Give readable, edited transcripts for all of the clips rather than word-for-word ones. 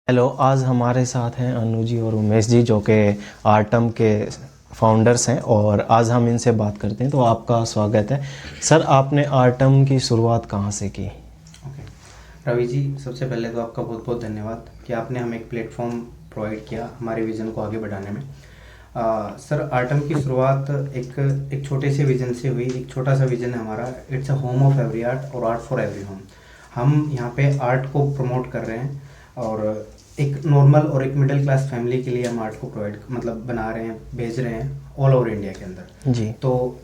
Hello, आज हमारे साथ हैं अनु जी और उमेश जी जो कि आर्टम के फाउंडर्स हैं और आज हम इनसे बात करते हैं। तो आपका स्वागत है सर। आपने आर्टम की शुरुआत कहाँ से की? ओके रवि जी, सबसे पहले तो आपका बहुत बहुत धन्यवाद कि आपने हमें एक प्लेटफॉर्म प्रोवाइड किया हमारे विज़न को आगे बढ़ाने में। सर, आर्टम की शुरुआत एक छोटे से विज़न से हुई। एक छोटा सा विज़न है हमारा, it's a home of every art और आर्ट फॉर एवरी होम। हम यहाँ पे आर्ट को प्रमोट कर रहे हैं और एक नॉर्मल और एक मिडिल क्लास फैमिली के लिए हम आर्ट को प्रोवाइड बना रहे हैं, भेज रहे हैं ऑल ओवर इंडिया के अंदर जी। तो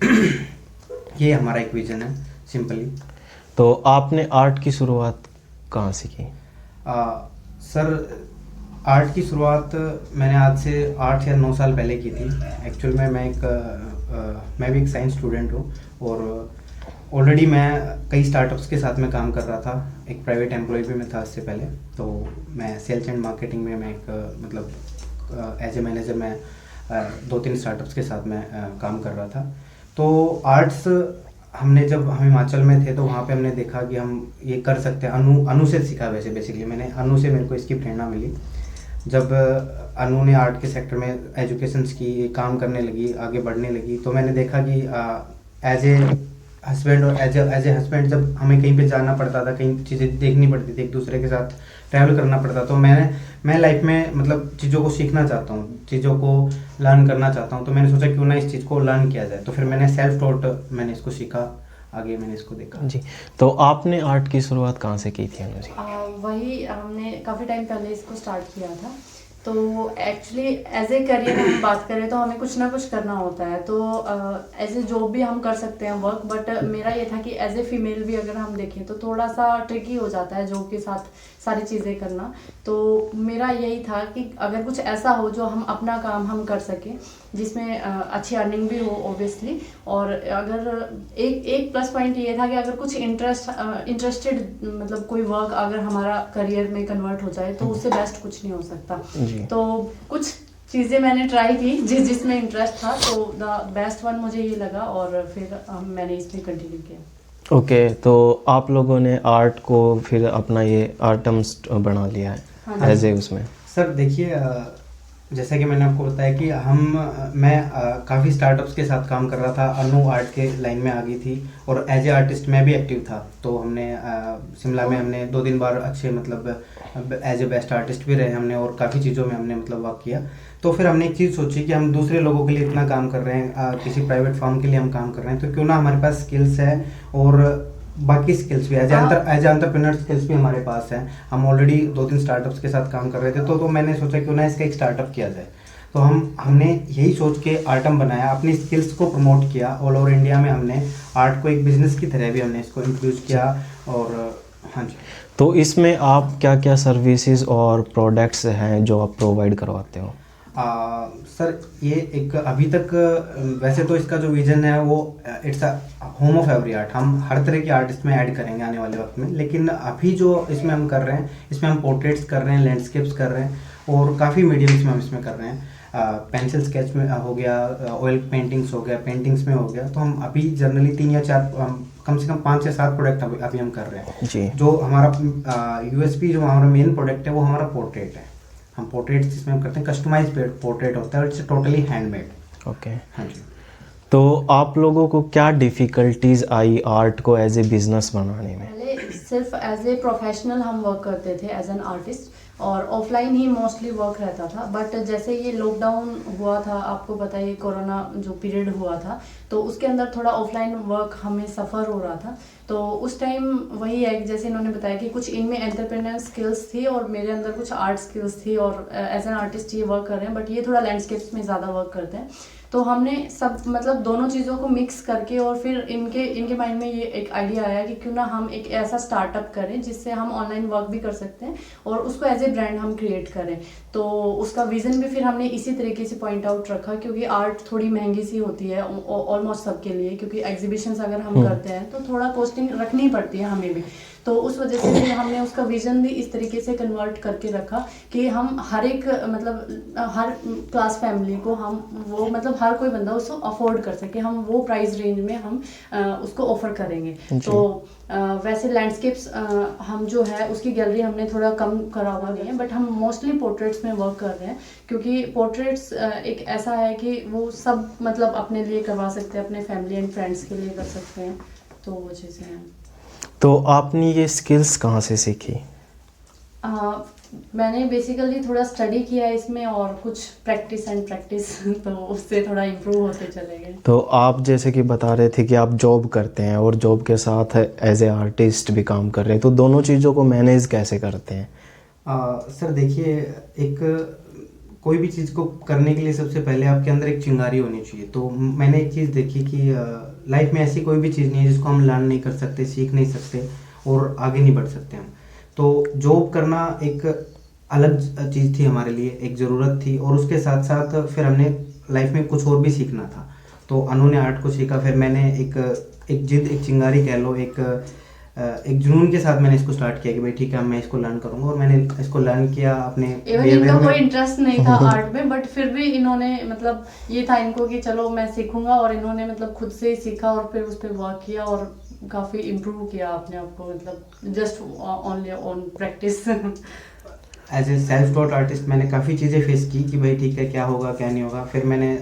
ये हमारा एक विज़न है सिंपली। तो आपने आर्ट की शुरुआत कहाँ से की? सर, आर्ट की शुरुआत मैंने आज से 8 या 9 साल पहले की थी। एक्चुअल में मैं भी एक साइंस स्टूडेंट हूँ और ऑलरेडी मैं कई स्टार्टअप्स के साथ में काम कर रहा था। एक प्राइवेट एम्प्लॉय भी मैं था इससे पहले। तो मैं सेल्स एंड मार्केटिंग में मैं एज ए मैनेजर मैं 2-3 स्टार्टअप्स के साथ में काम कर रहा था। तो आर्ट्स जब हम हिमाचल में थे तो वहाँ पे हमने देखा कि हम ये कर सकते हैं। अनु से सीखा। वैसे बेसिकली अनु से मेरे को इसकी प्रेरणा मिली। जब अनु ने आर्ट के सेक्टर में एजुकेशंस की काम करने लगी, आगे बढ़ने लगी, तो मैंने देखा कि एज ए हस्बैंड और एज ए हस्बैंड जब हमें कहीं पे जाना पड़ता था, कहीं चीज़ें देखनी पड़ती थी, एक दूसरे के साथ ट्रैवल करना पड़ता, तो मैं लाइफ में चीज़ों को सीखना चाहता हूँ, चीज़ों को लर्न करना चाहता हूँ। तो मैंने सोचा क्यों ना इस चीज़ को लर्न किया जाए। तो फिर मैंने सेल्फ टॉट मैंने इसको सीखा, आगे मैंने इसको देखा। जी। तो आपने आर्ट की शुरुआत कहाँ से की थी अनु जी? वही हमने काफ़ी टाइम पहले इसको स्टार्ट किया था। तो एक्चुअली एज ए करियर हम बात करें तो हमें कुछ ना कुछ करना होता है। तो एज ए जॉब भी हम कर सकते हैं वर्क, बट मेरा ये था कि एज ए फीमेल भी अगर हम देखें तो थोड़ा सा ट्रिकी हो जाता है जॉब के साथ सारी चीज़ें करना। तो मेरा यही था कि अगर कुछ ऐसा हो जो हम अपना काम हम कर सकें, जिसमें अच्छी अर्निंग भी हो ऑब्वियसली। और अगर एक प्लस पॉइंट ये था कि अगर कुछ इंटरेस्टेड कोई वर्क अगर हमारा करियर में कन्वर्ट हो जाए तो उससे बेस्ट कुछ नहीं हो सकता। तो कुछ चीज़ें मैंने ट्राई की जिसमें इंटरेस्ट था, तो द बेस्ट वन मुझे ये लगा और फिर मैंने इसमें कंटिन्यू किया। ओके, तो आप लोगों ने आर्ट को फिर अपना ये आर्टम बना लिया है। हाँ एज ए उसमें सर देखिए, जैसा कि मैंने आपको बताया कि मैं काफ़ी स्टार्टअप्स के साथ काम कर रहा था। अनु आर्ट के लाइन में आ गई थी और एज ए आर्टिस्ट मैं भी एक्टिव था। तो हमने शिमला में हमने 2 दिन बार अच्छे एज ए बेस्ट आर्टिस्ट भी रहे हमने, और काफ़ी चीज़ों में हमने वर्क किया। तो फिर हमने एक चीज़ सोची कि हम दूसरे लोगों के लिए इतना काम कर रहे हैं, किसी प्राइवेट फर्म के लिए हम काम कर रहे हैं, तो क्यों ना हमारे पास स्किल्स है और बाकी स्किल्स भी एज एंटरप्रेन्योर स्किल्स भी हमारे पास हैं। हम ऑलरेडी 2-3 स्टार्टअप्स के साथ काम कर रहे थे। तो मैंने सोचा क्यों ना इसका एक स्टार्टअप किया जाए। तो हमने यही सोच के आर्टम बनाया, अपनी स्किल्स को प्रमोट किया। ऑल ओवर इंडिया में हमने आर्ट को एक बिजनेस की तरह भी हमने इसको इंट्रोड्यूस किया। और हाँ जी। तो इसमें आप क्या क्या सर्विसेज और प्रोडक्ट्स हैं जो आप प्रोवाइड करवाते हो? सर, ये एक अभी तक वैसे तो इसका जो विजन है वो it's a home of every art. हम हर तरह की आर्ट इसमें ऐड करेंगे आने वाले वक्त में। लेकिन अभी जो इसमें हम कर रहे हैं, इसमें हम पोर्ट्रेट्स कर रहे हैं, लैंडस्केप्स कर रहे हैं और काफ़ी मीडियम्स में हम इसमें कर रहे हैं। पेंसिल स्केच में हो गया, ऑयल पेंटिंग्स हो गया, पेंटिंग्स में हो गया। तो हम अभी जनरली 3 या 4 कम से कम 5 या 7 प्रोडक्ट अभी हम कर रहे हैं जी। जो हमारा यूएसपी जो हमारा मेन प्रोडक्ट है वो हमारा पोर्ट्रेट है। हम पोर्ट्रेट जिसमें हम करते हैं, कस्टमाइज पोर्ट्रेट होता है, इट्स टोटली हैंडमेड। ओके। हाँ जी। तो आप लोगों को क्या डिफ़िकल्टीज आई आर्ट को एज ए बिजनेस बनाने में? पहले सिर्फ एज ए प्रोफेशनल हम वर्क करते थे एज एन आर्टिस्ट, और ऑफलाइन ही मोस्टली वर्क रहता था। बट जैसे ये लॉकडाउन हुआ था, आपको पता है कोरोना जो पीरियड हुआ था, तो उसके अंदर थोड़ा ऑफलाइन वर्क हमें सफ़र हो रहा था। तो उस टाइम वही है जैसे इन्होंने बताया कि कुछ इनमें एंटरप्रेन्योर स्किल्स थी और मेरे अंदर कुछ आर्ट स्किल्स थी, और एज एन आर्टिस्ट ये वर्क कर रहे हैं, बट ये थोड़ा लैंडस्केप्स में ज़्यादा वर्क करते हैं। तो हमने सब दोनों चीज़ों को मिक्स करके, और फिर इनके माइंड में ये एक आइडिया आया कि क्यों ना हम एक ऐसा स्टार्टअप करें जिससे हम ऑनलाइन वर्क भी कर सकते हैं और उसको एज ए ब्रांड हम क्रिएट करें। तो उसका विज़न भी फिर हमने इसी तरीके से पॉइंट आउट रखा, क्योंकि आर्ट थोड़ी महंगी सी होती है ऑलमोस्ट सबके लिए, क्योंकि एग्जीबिशंस अगर हम करते हैं तो थोड़ा कॉस्टिंग रखनी पड़ती है हमें भी। तो उस वजह से भी हमने उसका विजन भी इस तरीके से कन्वर्ट करके रखा कि हम हर एक मतलब हर क्लास फैमिली को हम वो मतलब हर कोई बंदा उसको अफोर्ड कर सके, हम वो प्राइस रेंज में हम उसको ऑफर करेंगे। तो वैसे लैंडस्केप्स हम जो है उसकी गैलरी हमने थोड़ा कम करा हुआ नहीं है, बट हम मोस्टली पोर्ट्रेट्स में वर्क कर रहे हैं, क्योंकि पोर्ट्रेट्स एक ऐसा है कि वो सब मतलब अपने लिए करवा सकते हैं, अपने फैमिली एंड फ्रेंड्स के लिए कर सकते हैं, तो वो चीज़ें हैं। तो आपने ये स्किल्स कहाँ से सीखी? मैंने बेसिकली थोड़ा स्टडी किया है इसमें और कुछ प्रैक्टिस एंड प्रैक्टिस तो उससे थोड़ा इम्प्रूव होते चले गए। तो आप जैसे कि बता रहे थे कि आप जॉब करते हैं और जॉब के साथ एज ए आर्टिस्ट भी काम कर रहे हैं, तो दोनों चीज़ों को मैनेज कैसे करते हैं? सर देखिए, एक कोई भी चीज़ को करने के लिए सबसे पहले आपके अंदर एक चिंगारी होनी चाहिए। तो मैंने एक चीज़ देखी कि लाइफ में ऐसी कोई भी चीज़ नहीं है जिसको हम लर्न नहीं कर सकते, सीख नहीं सकते और आगे नहीं बढ़ सकते हम। तो जॉब करना एक अलग चीज़ थी हमारे लिए, एक ज़रूरत थी, और उसके साथ साथ फिर हमने लाइफ में कुछ और भी सीखना था। तो अनु ने आर्ट को सीखा, फिर मैंने एक जिद, एक चिंगारी कह लो, एक जुनून के साथ मैंने इसको स्टार्ट किया कि भाई ठीक है मैं इसको लर्न करूंगा, और मैंने इसको लर्न किया अपने इनका कोई इंटरेस्ट नहीं था आर्ट में, बट फिर भी इन्होंने मतलब ये था इनको कि चलो मैं सीखूंगा, और इन्होंने मतलब खुद से ही सीखा और फिर उस पर वर्क किया और काफ़ी इम्प्रूव किया अपने आप को, मतलब just only on practice. As a self taught artist मैंने काफ़ी चीज़ें फेस की कि भाई ठीक है क्या होगा क्या नहीं होगा। फिर मैंने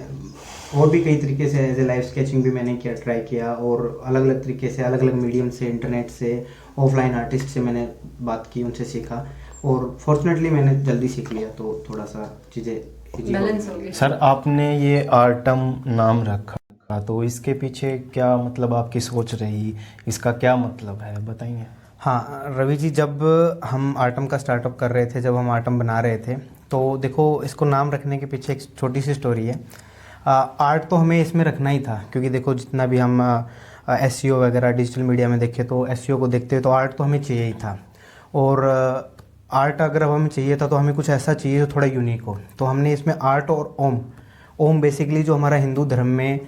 और भी कई तरीके से एज ए लाइव स्केचिंग भी मैंने किया, ट्राई किया, और अलग अलग तरीके से अलग अलग मीडियम से, इंटरनेट से, ऑफलाइन आर्टिस्ट से मैंने बात की, उनसे सीखा, और फॉर्चुनेटली मैंने जल्दी सीख लिया, तो थोड़ा सा चीज़ें बैलेंस हो गई। सर आपने ये आर्टम नाम रखा, तो इसके पीछे क्या मतलब आपकी सोच रही, इसका क्या मतलब है बताइए? हाँ रवि जी, जब हम आर्टम का स्टार्टअप कर रहे थे, जब हम आर्टम बना रहे थे, तो देखो इसको नाम रखने के पीछे एक छोटी सी स्टोरी है। आर्ट तो हमें इसमें रखना ही था, क्योंकि देखो जितना भी हम एसईओ वगैरह डिजिटल मीडिया में देखें तो एसईओ को देखते हैं तो आर्ट तो हमें चाहिए ही था, और आर्ट अगर अब हमें चाहिए था तो हमें कुछ ऐसा चाहिए जो थोड़ा यूनिक हो। तो हमने इसमें आर्ट और ओम बेसिकली जो हमारा हिंदू धर्म में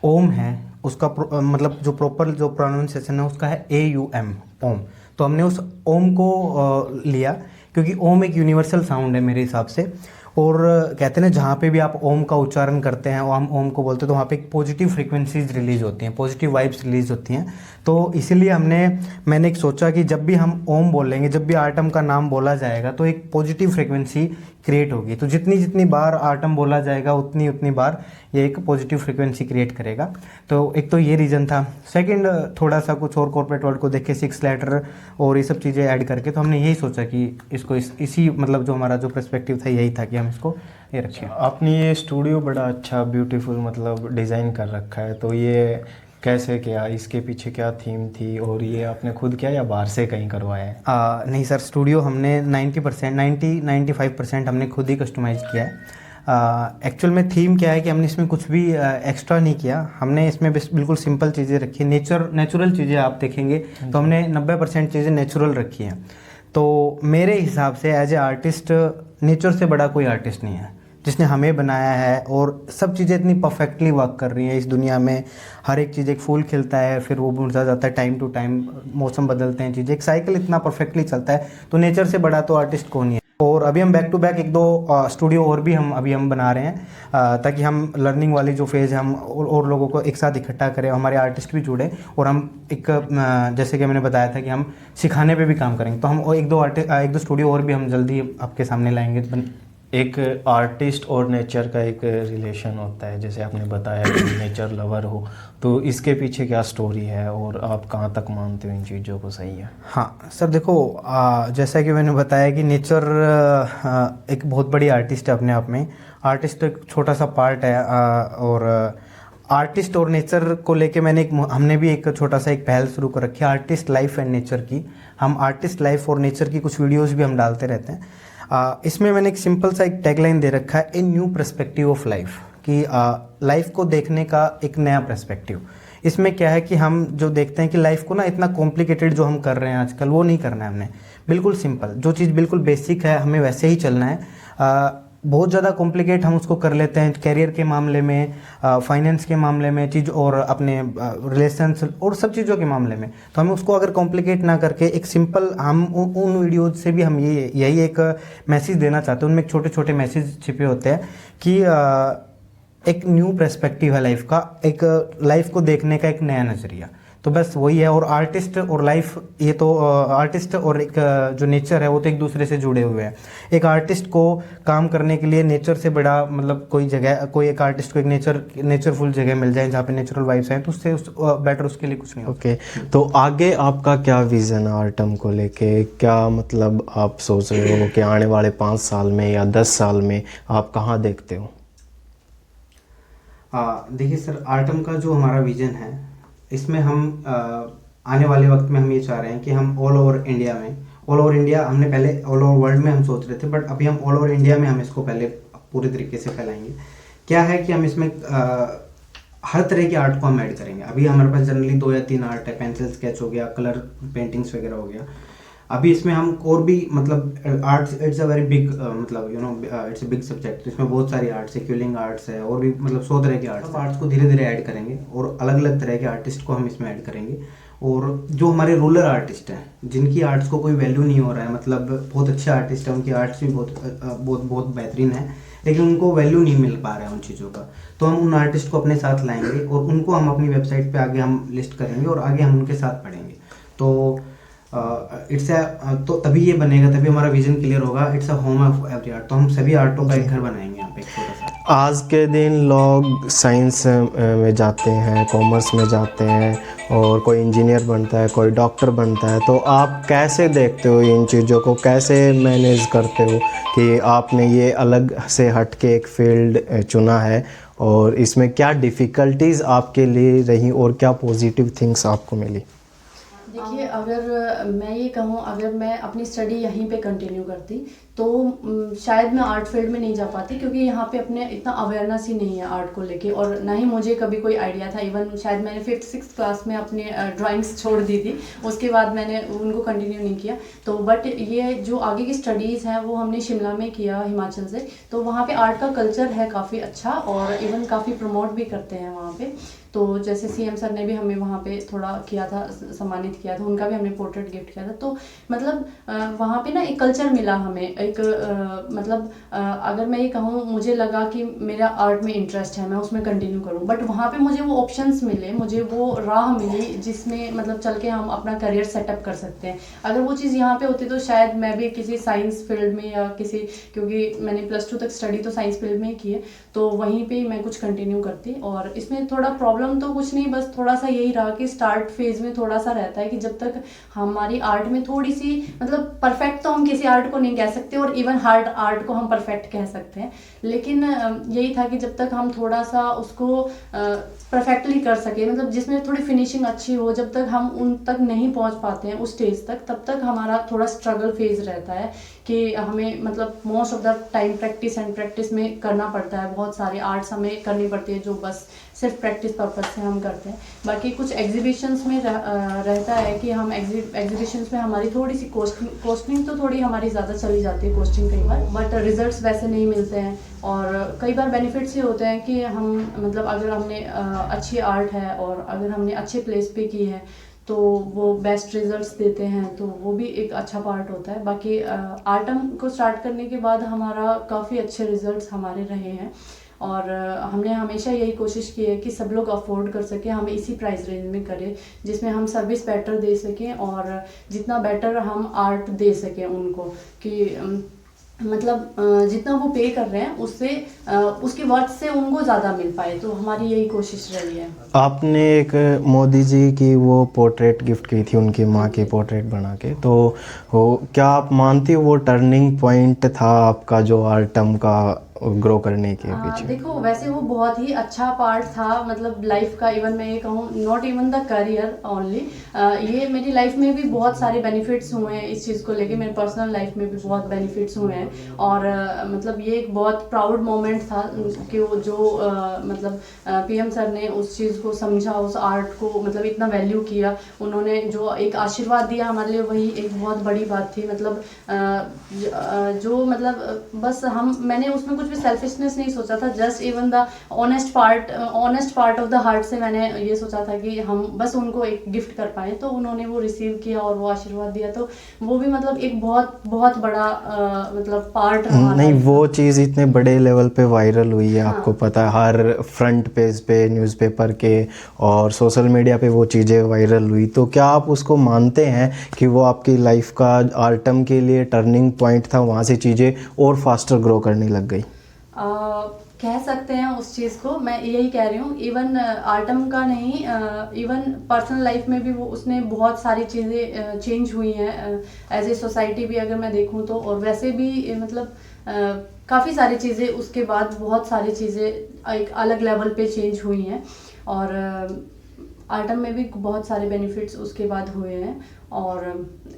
ओम है उसका मतलब जो प्रॉपर जो प्रोनाउंसिएशन है उसका है AUM, ओम। तो हमने उस ओम को लिया, क्योंकि ओम एक यूनिवर्सल साउंड है मेरे हिसाब से, और कहते हैं ना जहाँ पे भी आप ओम का उच्चारण करते हैं और हम ओम को बोलते हैं तो वहाँ पे एक पॉजिटिव फ्रीक्वेंसीज रिलीज होती हैं, पॉजिटिव वाइब्स रिलीज होती हैं। तो इसीलिए मैंने एक सोचा कि जब भी हम ओम बोलेंगे, जब भी आर्टम का नाम बोला जाएगा तो एक पॉजिटिव फ्रीक्वेंसी क्रिएट होगी। तो जितनी बार आर्टम बोला जाएगा उतनी बार ये एक पॉजिटिव फ्रीक्वेंसी क्रिएट करेगा। तो एक तो ये रीज़न था। सेकंड, थोड़ा सा कुछ और कॉर्पोरेट वर्ल्ड को देख के 6 लेटर और ये सब चीज़ें ऐड करके तो हमने यही सोचा कि इसको इसी मतलब जो हमारा जो पर्सपेक्टिव था यही था कि हम इसको ये रखें। आपने ये स्टूडियो बड़ा अच्छा ब्यूटीफुल मतलब डिज़ाइन कर रखा है, तो ये कैसे किया, इसके पीछे क्या थीम थी, और ये आपने खुद किया या बाहर से कहीं करवाया है? नहीं सर, स्टूडियो हमने 90-95% हमने खुद ही कस्टमाइज़ किया है। एक्चुअल में थीम क्या है कि हमने इसमें कुछ भी एक्स्ट्रा नहीं किया, हमने इसमें बिल्कुल सिंपल चीज़ें रखी, नेचुरल चीज़ें आप देखेंगे तो हमने 90% चीज़ें नेचुरल रखी हैं। तो मेरे हिसाब से एज ए आर्टिस्ट नेचर से बड़ा कोई आर्टिस्ट नहीं है जिसने हमें बनाया है, और सब चीज़ें इतनी परफेक्टली वर्क कर रही हैं इस दुनिया में। हर एक चीज़, एक फूल खिलता है फिर वो मुरझा जाता है, टाइम टू टाइम मौसम बदलते हैं, चीज़ें, एक साइकिल इतना परफेक्टली चलता है, तो नेचर से बड़ा तो आर्टिस्ट कौन ही है। और अभी हम बैक टू बैक 1-2 स्टूडियो और भी हम बना रहे हैं, ताकि हम लर्निंग वाली जो फेज़ है हम और लोगों को एक साथ इकट्ठा करें, हमारे आर्टिस्ट भी जुड़े, और हम जैसे कि मैंने बताया था कि हम सिखाने पे भी काम करेंगे। तो हम 1-2 स्टूडियो और भी हम जल्दी आपके सामने लाएंगे। एक आर्टिस्ट और नेचर का एक रिलेशन होता है, जैसे आपने बताया कि नेचर लवर हो, तो इसके पीछे क्या स्टोरी है और आप कहाँ तक मानते हो इन चीज़ों को सही है? हाँ सर देखो, जैसा कि मैंने बताया कि नेचर एक बहुत बड़ी आर्टिस्ट है अपने आप में। आर्टिस्ट एक छोटा सा पार्ट है, और आर्टिस्ट और नेचर को लेके हमने भी एक छोटा सा एक पहल शुरू कर रखी है, आर्टिस्ट लाइफ एंड नेचर की। हम आर्टिस्ट लाइफ और नेचर की कुछ वीडियोस भी हम डालते रहते हैं। इसमें मैंने एक सिंपल सा एक टैगलाइन दे रखा है, a new perspective of life, कि लाइफ को देखने का एक नया पर्सपेक्टिव। इसमें क्या है कि हम जो देखते हैं कि लाइफ को ना इतना कॉम्प्लिकेटेड जो हम कर रहे हैं आजकल, वो नहीं करना है हमने। बिल्कुल सिंपल, जो चीज़ बिल्कुल बेसिक है हमें वैसे ही चलना है। बहुत ज़्यादा कॉम्प्लिकेट हम उसको कर लेते हैं कैरियर के मामले में, फाइनेंस के मामले में चीज़, और अपने रिलेशंस और सब चीज़ों के मामले में। तो हमें उसको अगर कॉम्प्लिकेट ना करके एक सिंपल, हम उन वीडियोज से भी हम यही एक मैसेज देना चाहते हैं। उनमें एक छोटे छोटे मैसेज छिपे होते हैं कि एक न्यू पर्सपेक्टिव है लाइफ का, एक लाइफ को देखने का एक नया नज़रिया। तो बस वही है। और आर्टिस्ट और लाइफ, ये तो आर्टिस्ट और एक जो नेचर है वो तो एक दूसरे से जुड़े हुए हैं। एक आर्टिस्ट को काम करने के लिए नेचर से बड़ा, मतलब कोई जगह, कोई एक आर्टिस्ट को एक नेचरफुल जगह मिल जाए जहाँ पे नेचुरल वाइब्स हैं, तो उससे बेटर उसके लिए कुछ नहीं होता। ओके, तो आगे आपका क्या विज़न है आर्टम को लेके? क्या मतलब आप सोच रहे हो कि आने वाले 5 साल में या 10 साल में आप कहाँ देखते हो? देखिए सर, आर्टम का जो हमारा विजन है, इसमें हम आने वाले वक्त में हम ये चाह रहे हैं कि हम ऑल ओवर इंडिया में, ऑल ओवर इंडिया, हमने पहले ऑल ओवर वर्ल्ड में हम सोच रहे थे, बट अभी हम ऑल ओवर इंडिया में हम इसको पहले पूरे तरीके से फैलाएंगे। क्या है कि हम इसमें हर तरह की आर्ट को हम ऐड करेंगे। अभी हमारे पास जनरली 2 या 3 आर्ट है, पेंसिल स्केच हो गया, कलर पेंटिंग्स वगैरह हो गया। अभी इसमें हम और भी, मतलब arts, it's a very big, मतलब इट्स अ बिग सब्जेक्ट। इसमें बहुत सारी आर्ट्स है, क्यूलिंग आर्ट्स है, और भी मतलब 100 तरह के आर्ट्स को धीरे धीरे ऐड करेंगे, और अलग अलग तरह के आर्टिस्ट को हम इसमें ऐड करेंगे। और जो हमारे रूरल आर्टिस्ट हैं, जिनकी आर्ट्स को कोई वैल्यू नहीं हो रहा है, मतलब बहुत अच्छे आर्टिस्ट हैं, उनकी आर्ट्स भी बहुत बेहतरीन है, लेकिन उनको वैल्यू नहीं मिल पा रहा है उन चीज़ों का, तो हम उन आर्टिस्ट को अपने साथ लाएंगे और उनको हम अपनी वेबसाइट पे आगे हम लिस्ट करेंगे और आगे हम उनके साथ पढ़ेंगे। तो तो तभी ये बनेगा, तभी हमारा विजन क्लियर होगा। It's a home of every art. तो हम सभी आर्टों का एक घर बनाएंगे यहाँ पे, एक छोटा सा। आज के दिन लोग साइंस में जाते हैं, कॉमर्स में जाते हैं, और कोई इंजीनियर बनता है, कोई डॉक्टर बनता है। तो आप कैसे देखते हो इन चीज़ों को, कैसे मैनेज करते हो कि आपने ये अलग से हट के एक फील्ड चुना है, और इसमें क्या डिफ़िकल्टीज़ आपके लिए रही और क्या पॉजिटिव थिंग्स आपको मिली? देखिए, अगर मैं ये कहूँ, अगर मैं अपनी स्टडी यहीं पे कंटिन्यू करती तो शायद मैं आर्ट फील्ड में नहीं जा पाती, क्योंकि यहाँ पे अपने इतना अवेयरनेस ही नहीं है आर्ट को लेके, और ना ही मुझे कभी कोई आइडिया था। इवन शायद मैंने 5th-6th क्लास में अपने ड्राइंग्स छोड़ दी थी, उसके बाद मैंने उनको कंटिन्यू नहीं किया। तो बट ये जो आगे की स्टडीज़ हैं वो हमने शिमला में किया, हिमाचल से। तो वहाँ पे आर्ट का कल्चर है काफ़ी अच्छा, और इवन काफ़ी प्रमोट भी करते हैं वहाँ पे। तो जैसे CM सर ने भी हमें वहाँ पे थोड़ा किया था, सम्मानित किया था, उनका भी हमने पोर्ट्रेट गिफ्ट किया था। तो मतलब वहाँ पे ना एक कल्चर मिला हमें, एक मतलब अगर मैं ये कहूँ, मुझे लगा कि मेरा आर्ट में इंटरेस्ट है, मैं उसमें कंटिन्यू करूँ, बट वहाँ पे मुझे वो ऑप्शंस मिले, मुझे वो राह मिली जिसमें मतलब चल के हम अपना करियर सेटअप कर सकते हैं। अगर वो चीज़ यहाँ पे होती तो शायद मैं भी किसी साइंस फील्ड में या किसी, क्योंकि मैंने +2 तक स्टडी तो साइंस फील्ड में ही की है, तो वहीं पे मैं कुछ कंटिन्यू करती। और इसमें थोड़ा प्रॉब्लम तो कुछ नहीं, बस थोड़ा सा यही रहा कि स्टार्ट फेज में थोड़ा सा रहता है कि जब तक हमारी आर्ट में थोड़ी सी, मतलब परफेक्ट तो हम किसी आर्ट को नहीं कह सकते, और इवन हार्ड आर्ट को हम परफेक्ट कह सकते हैं, लेकिन यही था कि जब तक हम थोड़ा सा उसको परफेक्टली कर सके, मतलब जिसमें थोड़ी फिनिशिंग अच्छी हो, जब तक हम उन तक नहीं पहुंच पाते हैं उस स्टेज तक, तब तक हमारा थोड़ा स्ट्रगल फेज रहता है कि हमें मतलब most of the time practice and practice में करना पड़ता है। बहुत सारे आर्ट्स हमें करनी पड़ती है जो बस सिर्फ प्रैक्टिस पर्पज से हम करते हैं। बाकी कुछ एग्जीबिशंस में रहता है कि हम एग्जीबिशंस में हमारी थोड़ी सी कॉस्टिंग तो थोड़ी हमारी ज़्यादा चली जाती है, कॉस्टिंग कई बार, बट रिजल्ट्स वैसे नहीं मिलते हैं। और कई बार बेनिफिट्स ये होते हैं कि हम मतलब अगर हमने अच्छी आर्ट है और अगर हमने अच्छे प्लेस पे की है तो वो बेस्ट रिजल्ट्स देते हैं, तो वो भी एक अच्छा पार्ट होता है। बाकी आर्टम को स्टार्ट करने के बाद हमारा काफ़ी अच्छे रिजल्ट्स हमारे रहे हैं, और हमने हमेशा यही कोशिश की है कि सब लोग अफोर्ड कर सकें, हम इसी प्राइस रेंज में करें जिसमें हम सर्विस बेटर दे सकें, और जितना बेटर हम आर्ट दे सकें उनको, कि मतलब जितना वो पे कर रहे हैं उससे उसके वर्थ से उनको ज़्यादा मिल पाए, तो हमारी यही कोशिश रही है। आपने एक मोदी जी की वो पोर्ट्रेट गिफ्ट की थी, उनकी माँ की पोर्ट्रेट बना के, तो वो क्या आप मानती हो वो टर्निंग पॉइंट था आपका जो आर्टम का ग्रो करने के पीछे? देखो वैसे वो बहुत ही अच्छा पार्ट था मतलब लाइफ का। इवन मैं ये कहूँ not even the career only, ये मेरी लाइफ में भी बहुत सारे बेनिफिट्स हुए हैं इस चीज़ को लेके। मेरे पर्सनल लाइफ में भी बहुत बेनिफिट्स हुए हैं और मतलब ये एक बहुत प्राउड मोमेंट था कि वो जो मतलब पीएम सर ने उस चीज़ को समझा, उस आर्ट को मतलब इतना वैल्यू किया, उन्होंने जो एक आशीर्वाद दिया हमारे लिए, वही एक बहुत बड़ी बात थी। मतलब जो मतलब बस मैंने उसमें कुछ भी सेल्फिशनेस नहीं सोचा था, just even the honest part of the heart से मैंने ये सोचा था कि हम बस उनको एक गिफ्ट कर पाए। तो उन्होंने वो रिसीव किया और वो आशीर्वाद दिया, तो वो भी मतलब एक बहुत बहुत बड़ा मतलब पार्ट रहा। नहीं, वो चीज़ इतने बड़े लेवल पे वायरल हुई है, हाँ। आपको पता है, हर फ्रंट पेज पे न्यूज़पेपर के और सोशल मीडिया पे वो चीज़ें वायरल हुई। तो क्या आप उसको मानते हैं कि वो आपकी लाइफ का आर्टम के लिए टर्निंग पॉइंट था, वहाँ से चीज़ें और फास्टर ग्रो करने लग गई? कह सकते हैं उस चीज़ को, मैं यही कह रही हूँ। इवन आर्टम का नहीं, इवन पर्सनल लाइफ में भी वो उसने बहुत सारी चीज़ें चेंज हुई हैं एज ए सोसाइटी भी अगर मैं देखूँ तो। और वैसे भी मतलब काफ़ी सारी चीज़ें उसके बाद, बहुत सारी चीज़ें एक अलग लेवल पे चेंज हुई हैं और आर्टम में भी बहुत सारे बेनिफिट्स उसके बाद हुए हैं। और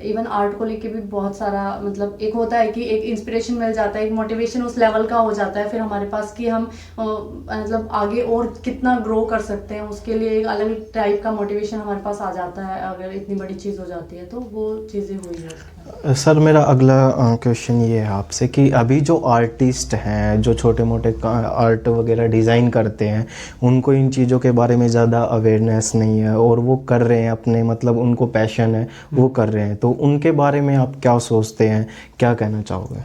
इवन आर्ट को लेके भी बहुत सारा मतलब एक होता है कि एक इंस्पिरेशन मिल जाता है, एक मोटिवेशन उस लेवल का हो जाता है फिर हमारे पास कि हम मतलब आगे और कितना ग्रो कर सकते हैं, उसके लिए एक अलग टाइप का मोटिवेशन हमारे पास आ जाता है अगर इतनी बड़ी चीज़ हो जाती है। तो वो चीज़ें हुई है। सर मेरा अगला क्वेश्चन ये है आपसे कि अभी जो आर्टिस्ट हैं, जो छोटे मोटे आर्ट वगैरह डिज़ाइन करते हैं, उनको इन चीज़ों के बारे में ज़्यादा अवेयरनेस नहीं है और वो कर रहे हैं अपने, मतलब उनको पैशन है, वो कर रहे हैं, तो उनके बारे में आप क्या सोचते हैं, क्या कहना चाहोगे?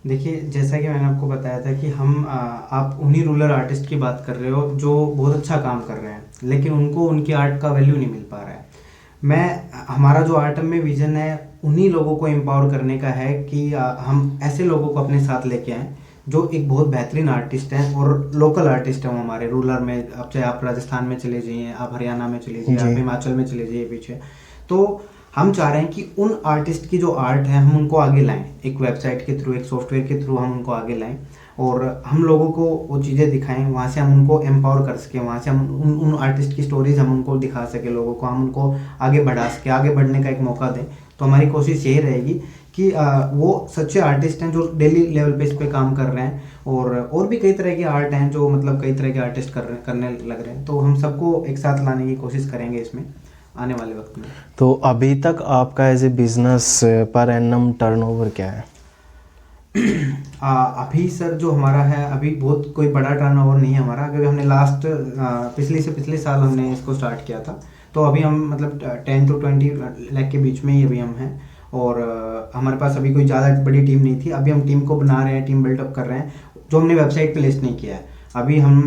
देखिए, जैसा कि मैंने आपको बताया था कि आप उन्हीं रूरल आर्टिस्ट की बात कर रहे हो जो बहुत अच्छा काम कर रहे हैं, लेकिन उनको उनकी आर्ट का वैल्यू नहीं मिल पा रहा है। हमारा जो आर्टम में विजन है उन्हीं लोगों को एम्पावर करने का है कि हम ऐसे लोगों को अपने साथ लेके आएँ जो एक बहुत बेहतरीन आर्टिस्ट हैं और लोकल आर्टिस्ट हैं वो हमारे रूरल में। अब चाहे आप राजस्थान में चले जाइए, आप हरियाणा में चले जाइए, आप हिमाचल में चले जाइए पीछे, तो हम चाह रहे हैं कि उन आर्टिस्ट की जो आर्ट है हम उनको आगे लाएं, एक वेबसाइट के थ्रू, एक सॉफ्टवेयर के थ्रू हम उनको आगे लाएं और हम लोगों को वो चीज़ें दिखाएं, वहाँ से हम उनको एम्पावर कर सकें, वहाँ से हम उन आर्टिस्ट की स्टोरीज हम उनको दिखा सकें, लोगों को हम उनको आगे बढ़ा सकें, आगे बढ़ने का एक मौका दें। तो हमारी कोशिश यही रहेगी कि वो सच्चे आर्टिस्ट हैं जो डेली लेवल पे इस पे काम कर रहे हैं और भी कई तरह के आर्ट हैं जो मतलब कई तरह के आर्टिस्ट करने लग रहे हैं। तो हम सबको एक साथ लाने की कोशिश करेंगे इसमें आने वाले वक्त में। तो अभी तक आपका as a business per annum turnover क्या है? अभी सर जो हमारा है, अभी बहुत कोई बड़ा टर्नओवर नहीं है हमारा, क्योंकि हमने लास्ट पिछले साल हमने इसको स्टार्ट किया था। तो अभी हम मतलब 10 to 20 लाख के बीच में ही अभी हम हैं और हमारे पास अभी कोई ज़्यादा बड़ी टीम नहीं थी। अभी हम टीम को बना रहे हैं, टीम बिल्डअप कर रहे हैं, जो हमने वेबसाइट पे लिस्ट नहीं किया है। अभी हम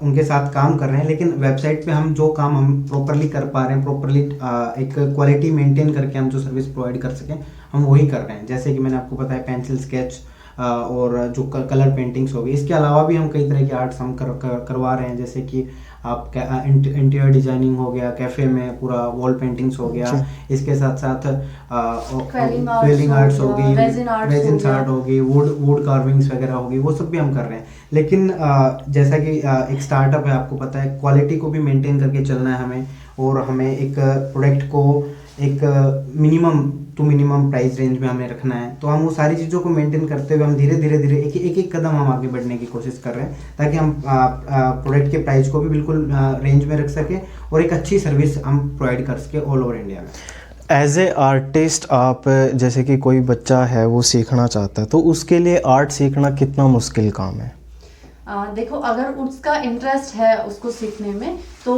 उनके साथ काम कर रहे हैं, लेकिन वेबसाइट पे हम जो काम हम प्रॉपरली कर पा रहे हैं, प्रॉपरली एक क्वालिटी मेंटेन करके हम जो सर्विस प्रोवाइड कर सकें, हम वही कर रहे हैं। जैसे कि मैंने आपको बताया पेंसिल स्केच और जो कलर पेंटिंग्स हो गई, इसके अलावा भी हम कई तरह के आर्ट्स हम करवा रहे हैं। जैसे कि आप इंटीरियर डिजाइनिंग हो गया, कैफे में पूरा वॉल पेंटिंग्स हो गया, इसके साथ साथ क्वेलिंग आर्ट्स हो गई, रेजिन आर्ट हो गई, वुड कार्विंग्स वगैरह हो गई, वो सब भी हम कर रहे हैं। लेकिन जैसा कि एक स्टार्टअप है, आपको पता है क्वालिटी को भी मेंटेन करके चलना है हमें, और हमें एक प्रोडक्ट को एक मिनिमम प्राइस रेंज में हमें रखना है। तो हम वो सारी चीज़ों को मेंटेन करते हुए हम धीरे धीरे एक कदम हम आगे बढ़ने की कोशिश कर रहे हैं, ताकि हम प्रोडक्ट के प्राइस को भी बिल्कुल रेंज में रख सकें और एक अच्छी सर्विस हम प्रोवाइड कर सकें ऑल ओवर इंडिया में। एज ए आर्टिस्ट, आप जैसे कि कोई बच्चा है वो सीखना चाहता है, तो उसके लिए आर्ट सीखना कितना मुश्किल काम है? देखो, अगर उसका इंटरेस्ट है उसको सीखने में तो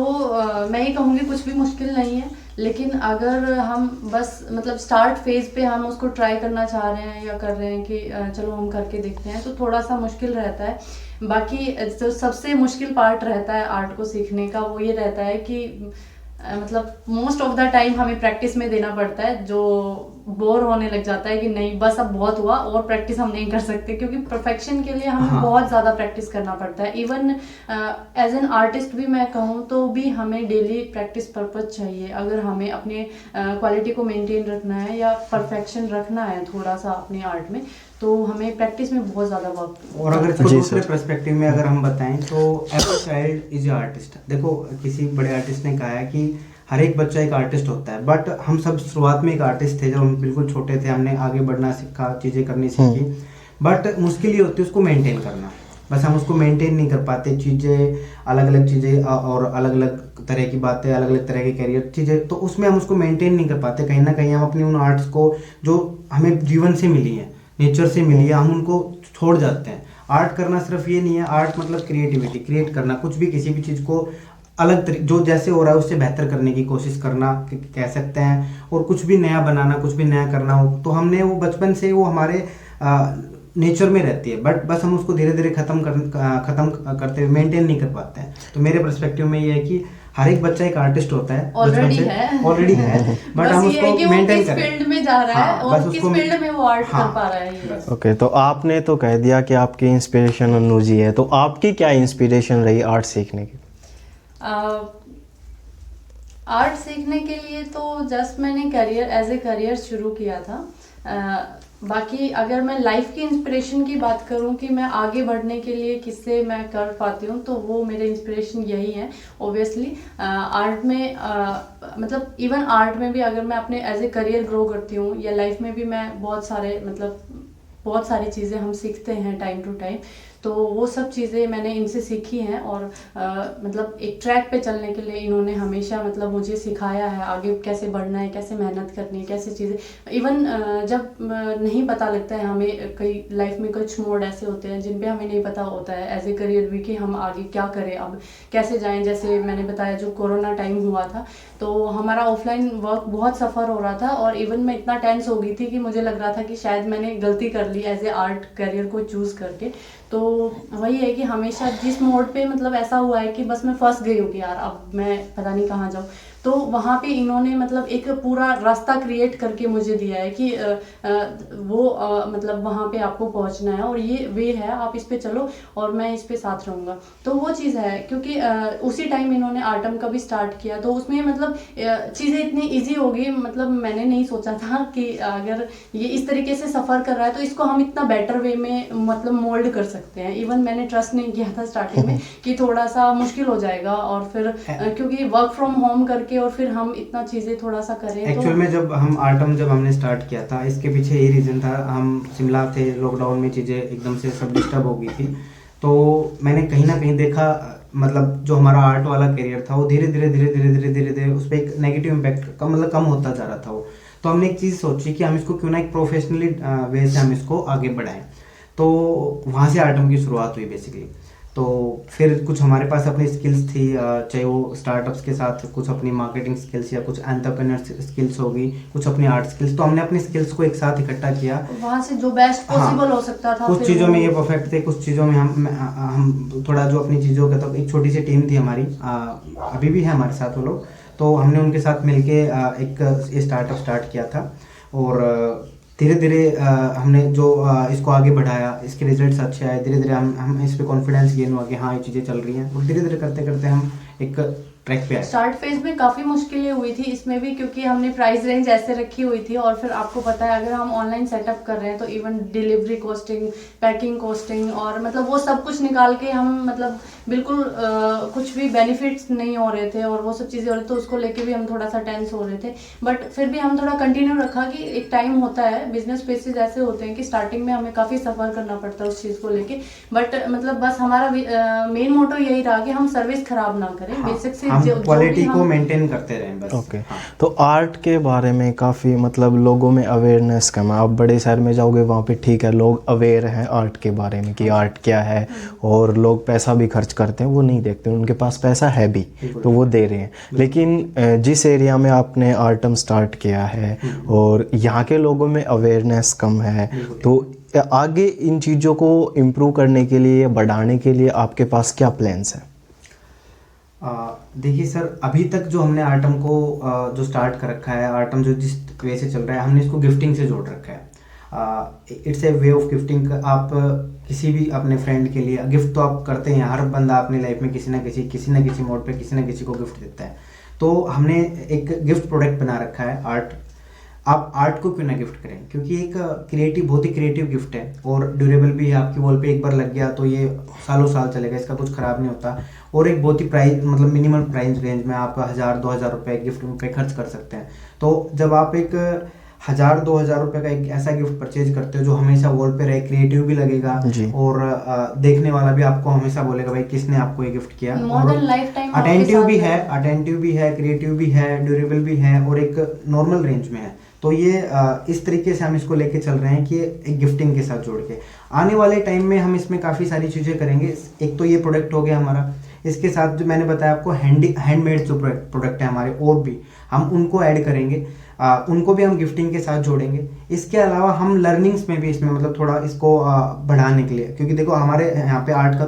मैं ये कहूँगी कुछ भी मुश्किल नहीं है। लेकिन अगर हम बस मतलब स्टार्ट फेज पे हम उसको ट्राई करना चाह रहे हैं या कर रहे हैं कि चलो हम करके देखते हैं, तो थोड़ा सा मुश्किल रहता है। बाकी जो सबसे मुश्किल पार्ट रहता है आर्ट को सीखने का, वो ये रहता है कि मतलब मोस्ट ऑफ द टाइम हमें प्रैक्टिस में देना पड़ता है, जो बोर होने लग जाता है कि नहीं बस अब बहुत हुआ और प्रैक्टिस हम नहीं कर सकते, क्योंकि परफेक्शन के लिए हमें बहुत ज़्यादा प्रैक्टिस करना पड़ता है। इवन एज एन आर्टिस्ट भी मैं कहूँ तो भी हमें डेली प्रैक्टिस पर्पज चाहिए। अगर हमें अपने क्वालिटी को मेंटेन रखना है या परफेक्शन रखना है थोड़ा सा अपने आर्ट में, तो हमें प्रैक्टिस में बहुत ज़्यादा वर्क। और अगर इसको जी दूसरे सर। पर्सपेक्टिव में अगर हम बताएं तो एवरी चाइल्ड इज आर्टिस्ट। देखो किसी बड़े आर्टिस्ट ने कहा है कि हर एक बच्चा एक आर्टिस्ट होता है, बट हम सब शुरुआत में एक आर्टिस्ट थे। जब हम बिल्कुल छोटे थे हमने आगे बढ़ना सीखा, चीज़ें करनी सीखी, बट मुश्किल ये होती है उसको मेंटेन करना। बस हम उसको मेंटेन नहीं कर पाते, चीज़ें अलग अलग चीज़ें और अलग अलग तरह की बातें, अलग अलग तरह के करियर चीज़ें, तो उसमें हम उसको मेंटेन नहीं कर पाते। कहीं ना कहीं हम अपनी उन आर्ट्स को जो हमें जीवन से मिली हैं, नेचर से मिली है, हम उनको छोड़ जाते हैं। आर्ट करना सिर्फ ये नहीं है, आर्ट मतलब क्रिएटिविटी, क्रिएट करना, कुछ भी किसी भी चीज़ को अलग जो जैसे हो रहा है उससे बेहतर करने की कोशिश करना कह सकते हैं, और कुछ भी नया बनाना, कुछ भी नया करना हो। तो हमने वो बचपन से वो हमारे नेचर में रहती है, बट बस हम उसको धीरे धीरे खत्म करते हुए मेंटेन नहीं कर पाते हैं। तो मेरे पर्सपेक्टिव में ये है कि हर एक बच्चा एक आर्टिस्ट होता है, ऑलरेडी है बट हम उसको मेंटेन करें। फील्ड में जा रहा है बस और किस उसको फील्ड में वो आर्ट हाँ, कर पा रहा है ये। ओके, तो आपने तो कह दिया कि आपकी इंस्पिरेशन अन्नू जी है, तो आपकी क्या इंस्पिरेशन रही आर्ट सीखने की? आर्ट सीखने के लिए तो जस्ट मैंने एज ए करियर शुरू किया था। बाकी अगर मैं लाइफ की इंस्पिरेशन की बात करूं कि मैं आगे बढ़ने के लिए किससे मैं कर पाती हूं, तो वो मेरे इंस्पिरेशन यही है। ओबियसली आर्ट में मतलब इवन आर्ट में भी अगर मैं अपने एज ए करियर ग्रो करती हूँ, या लाइफ में भी मैं बहुत सारी चीज़ें हम सीखते हैं टाइम टू टाइम, तो वो सब चीज़ें मैंने इनसे सीखी हैं। और मतलब एक ट्रैक पे चलने के लिए इन्होंने हमेशा मतलब मुझे सिखाया है आगे कैसे बढ़ना है, कैसे मेहनत करनी है, कैसे चीज़ें। इवन जब नहीं पता लगता है हमें, कई लाइफ में कुछ मोड ऐसे होते हैं जिन पे हमें नहीं पता होता है एज ए करियर भी कि हम आगे क्या करें, अब कैसे जाएं। जैसे मैंने बताया जो कोरोना टाइम हुआ था, तो हमारा ऑफलाइन वर्क बहुत सफ़र हो रहा था, और इवन मैं इतना टेंस हो गई थी कि मुझे लग रहा था कि शायद मैंने गलती कर ली एज ए आर्ट करियर को चूज़ करके। तो वही है कि हमेशा जिस मोड पे मतलब ऐसा हुआ है कि बस मैं फंस गई हूँ कि यार अब मैं पता नहीं कहाँ जाऊँ, तो वहाँ पे इन्होंने मतलब एक पूरा रास्ता क्रिएट करके मुझे दिया है कि मतलब वहाँ पे आपको पहुँचना है और ये वे है, आप इस पे चलो और मैं इस पे साथ रहूँगा। तो वो चीज़ है, क्योंकि उसी टाइम इन्होंने आर्टम का भी स्टार्ट किया, तो उसमें मतलब चीज़ें इतनी ईजी हो गई। मतलब मैंने नहीं सोचा था कि अगर ये इस तरीके से सफ़र कर रहा है तो इसको हम इतना बेटर वे में मतलब मोल्ड कर सकते हैं। इवन मैंने ट्रस्ट नहीं किया था स्टार्टिंग में कि थोड़ा सा मुश्किल हो जाएगा, और फिर क्योंकि वर्क फ्रॉम होम करके और फिर हम इतना चीजें थोड़ा सा करें। एक्चुअल में जब हम आर्टम जब हमने स्टार्ट किया था, इसके पीछे यही रीज़न था, हम शिमला थे, लॉकडाउन में चीज़ें एकदम से सब डिस्टर्ब हो गई थी। तो मैंने कहीं ना कहीं देखा मतलब जो हमारा आर्ट वाला करियर था वो धीरे धीरे उस पर एक नेगेटिव इम्पैक्ट कम होता जा रहा था वो। तो हमने एक चीज़ सोची कि हम इसको क्यों ना एक प्रोफेशनली वे से हम इसको आगे बढ़ाएं। तो वहाँ से आर्टम की शुरुआत हुई बेसिकली। तो फिर कुछ हमारे पास अपनी स्किल्स थी, चाहे वो स्टार्टअप्स के साथ कुछ अपनी मार्केटिंग स्किल्स या कुछ एंटरप्रेन्योर स्किल्स होगी, कुछ अपनी आर्ट स्किल्स, तो हमने अपनी स्किल्स को एक साथ इकट्ठा किया, वहाँ से जो बेस्ट पॉसिबल हो सकता था। कुछ चीज़ों में ये परफेक्ट थे, कुछ चीज़ों में हम थोड़ा जो अपनी चीज़ों का, तो एक छोटी सी टीम थी हमारी, अभी भी है हमारे साथ वो लोग। तो हमने उनके साथ मिलके एक स्टार्टअप स्टार्ट किया था, और धीरे धीरे हमने जो इसको आगे बढ़ाया, इसके रिजल्ट्स अच्छे आए, धीरे धीरे हम इस पे कॉन्फिडेंस गेन हुआ कि हाँ ये चीज़ें चल रही हैं, और धीरे धीरे करते करते हम एक ट्रैक पे आए। स्टार्ट फेज में काफ़ी मुश्किलें हुई थी इसमें भी, क्योंकि हमने प्राइस रेंज ऐसे रखी हुई थी, और फिर आपको पता है अगर हम ऑनलाइन सेटअप कर रहे हैं तो even delivery costing, packing costing, और मतलब वो सब कुछ निकाल के हम मतलब बिल्कुल कुछ भी बेनिफिट्स नहीं हो रहे थे, और वो सब चीज़ें हो रही, तो उसको लेके भी हम थोड़ा सा टेंस हो रहे थे। बट फिर भी हम थोड़ा कंटिन्यू रखा कि एक टाइम होता है, बिजनेस स्पेसेस ऐसे होते हैं कि स्टार्टिंग में हमें काफ़ी सफ़र करना पड़ता है उस चीज़ को लेके, बट मतलब बस हमारा मेन मोटो यही रहा कि हम सर्विस खराब ना करें, बेसिक से क्वालिटी को मेंटेन करते रहें बस। ओके, तो आर्ट के बारे में काफ़ी मतलब लोगों में अवेयरनेस कम है। आप बड़े शहर में जाओगे वहाँ पे ठीक है, लोग अवेयर हैं आर्ट के बारे में कि आर्ट क्या है, और लोग पैसा भी खर्च करते हैं, वो नहीं देखते, उनके पास पैसा है भी तो वो दे रहे हैं। लेकिन जिस एरिया में आपने आर्टम स्टार्ट किया है और यहाँ के लोगों में अवेयरनेस कम है, तो आगे इन चीज़ों को इम्प्रूव करने के लिए, बढ़ाने के लिए आपके पास क्या प्लान्स हैं? देखिए सर, अभी तक जो हमने आर्टम को जो स्टार्ट कर रखा है, आर्टम जो जिस वे से चल रहा है, हमने इसको गिफ्टिंग से जोड़ रखा है। It's a way of gifting. आप किसी भी अपने फ्रेंड के लिए गिफ्ट तो आप करते हैं, हर बंदा अपनी लाइफ में किसी न किसी मोड पे किसी न किसी को गिफ्ट देता है। तो हमने एक गिफ्ट प्रोडक्ट बना रखा है आर्ट। आप आर्ट को क्यों ना गिफ्ट करें, क्योंकि एक क्रिएटिव, बहुत ही क्रिएटिव गिफ्ट है और ड्यूरेबल भी है। आपकी वॉल पे एक बार लग गया तो ये सालों साल चलेगा, इसका कुछ ख़राब नहीं होता। और एक बहुत ही प्राइस, मतलब मिनिमम प्राइस रेंज में आपका 1000-2000 रुपये गिफ्ट पे खर्च कर सकते हैं। तो जब आप एक 1000-2000 रुपये का एक ऐसा गिफ्ट परचेज करते हो जो हमेशा वॉल पे रहे, क्रिएटिव भी लगेगा और देखने वाला भी आपको हमेशा बोलेगा भाई किसने आपको ये गिफ्ट किया, और अटेंटिव भी है, क्रिएटिव भी है, ड्यूरेबल भी है और एक नॉर्मल रेंज में है। तो ये इस तरीके से हम इसको लेके चल रहे हैं कि एक गिफ्टिंग के साथ जोड़ के आने वाले टाइम में हम इसमें काफ़ी सारी चीज़ें करेंगे। एक तो ये प्रोडक्ट हो गया हमारा, इसके साथ जो मैंने बताया आपको हैंडमेड जो प्रोडक्ट है हमारे और भी हम उनको ऐड करेंगे, उनको भी हम गिफ्टिंग के साथ जोड़ेंगे। इसके अलावा हम लर्निंग्स में भी इसमें मतलब थोड़ा इसको बढ़ाने के लिए, क्योंकि देखो हमारे यहाँ पे आर्ट का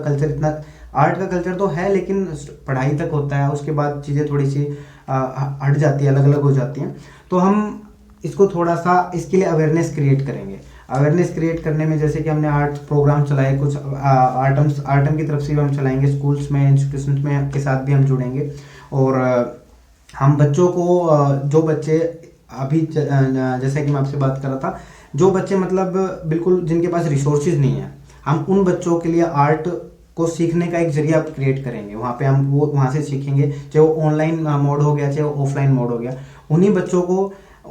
कल्चर तो है लेकिन पढ़ाई तक होता है, उसके बाद चीज़ें थोड़ी सी हट जाती है, अलग अलग हो जाती हैं। तो हम इसको थोड़ा सा इसके लिए अवेयरनेस क्रिएट करेंगे। अवेयरनेस क्रिएट करने में जैसे कि हमने आर्ट प्रोग्राम चलाए, कुछ आर्टम की तरफ से भी हम चलाएंगे, स्कूल्स में, इंस्टीट्यूशन में के साथ भी हम जुड़ेंगे। और हम बच्चों को, जो बच्चे अभी जैसे कि मैं आपसे बात कर रहा था, जो बच्चे मतलब बिल्कुल जिनके पास रिसोर्सेज नहीं है, हम उन बच्चों के लिए आर्ट को सीखने का एक जरिया क्रिएट करेंगे। वहाँ पे हम वो वहाँ से सीखेंगे, चाहे वो ऑनलाइन मोड हो गया, चाहे वो ऑफलाइन मोड हो गया।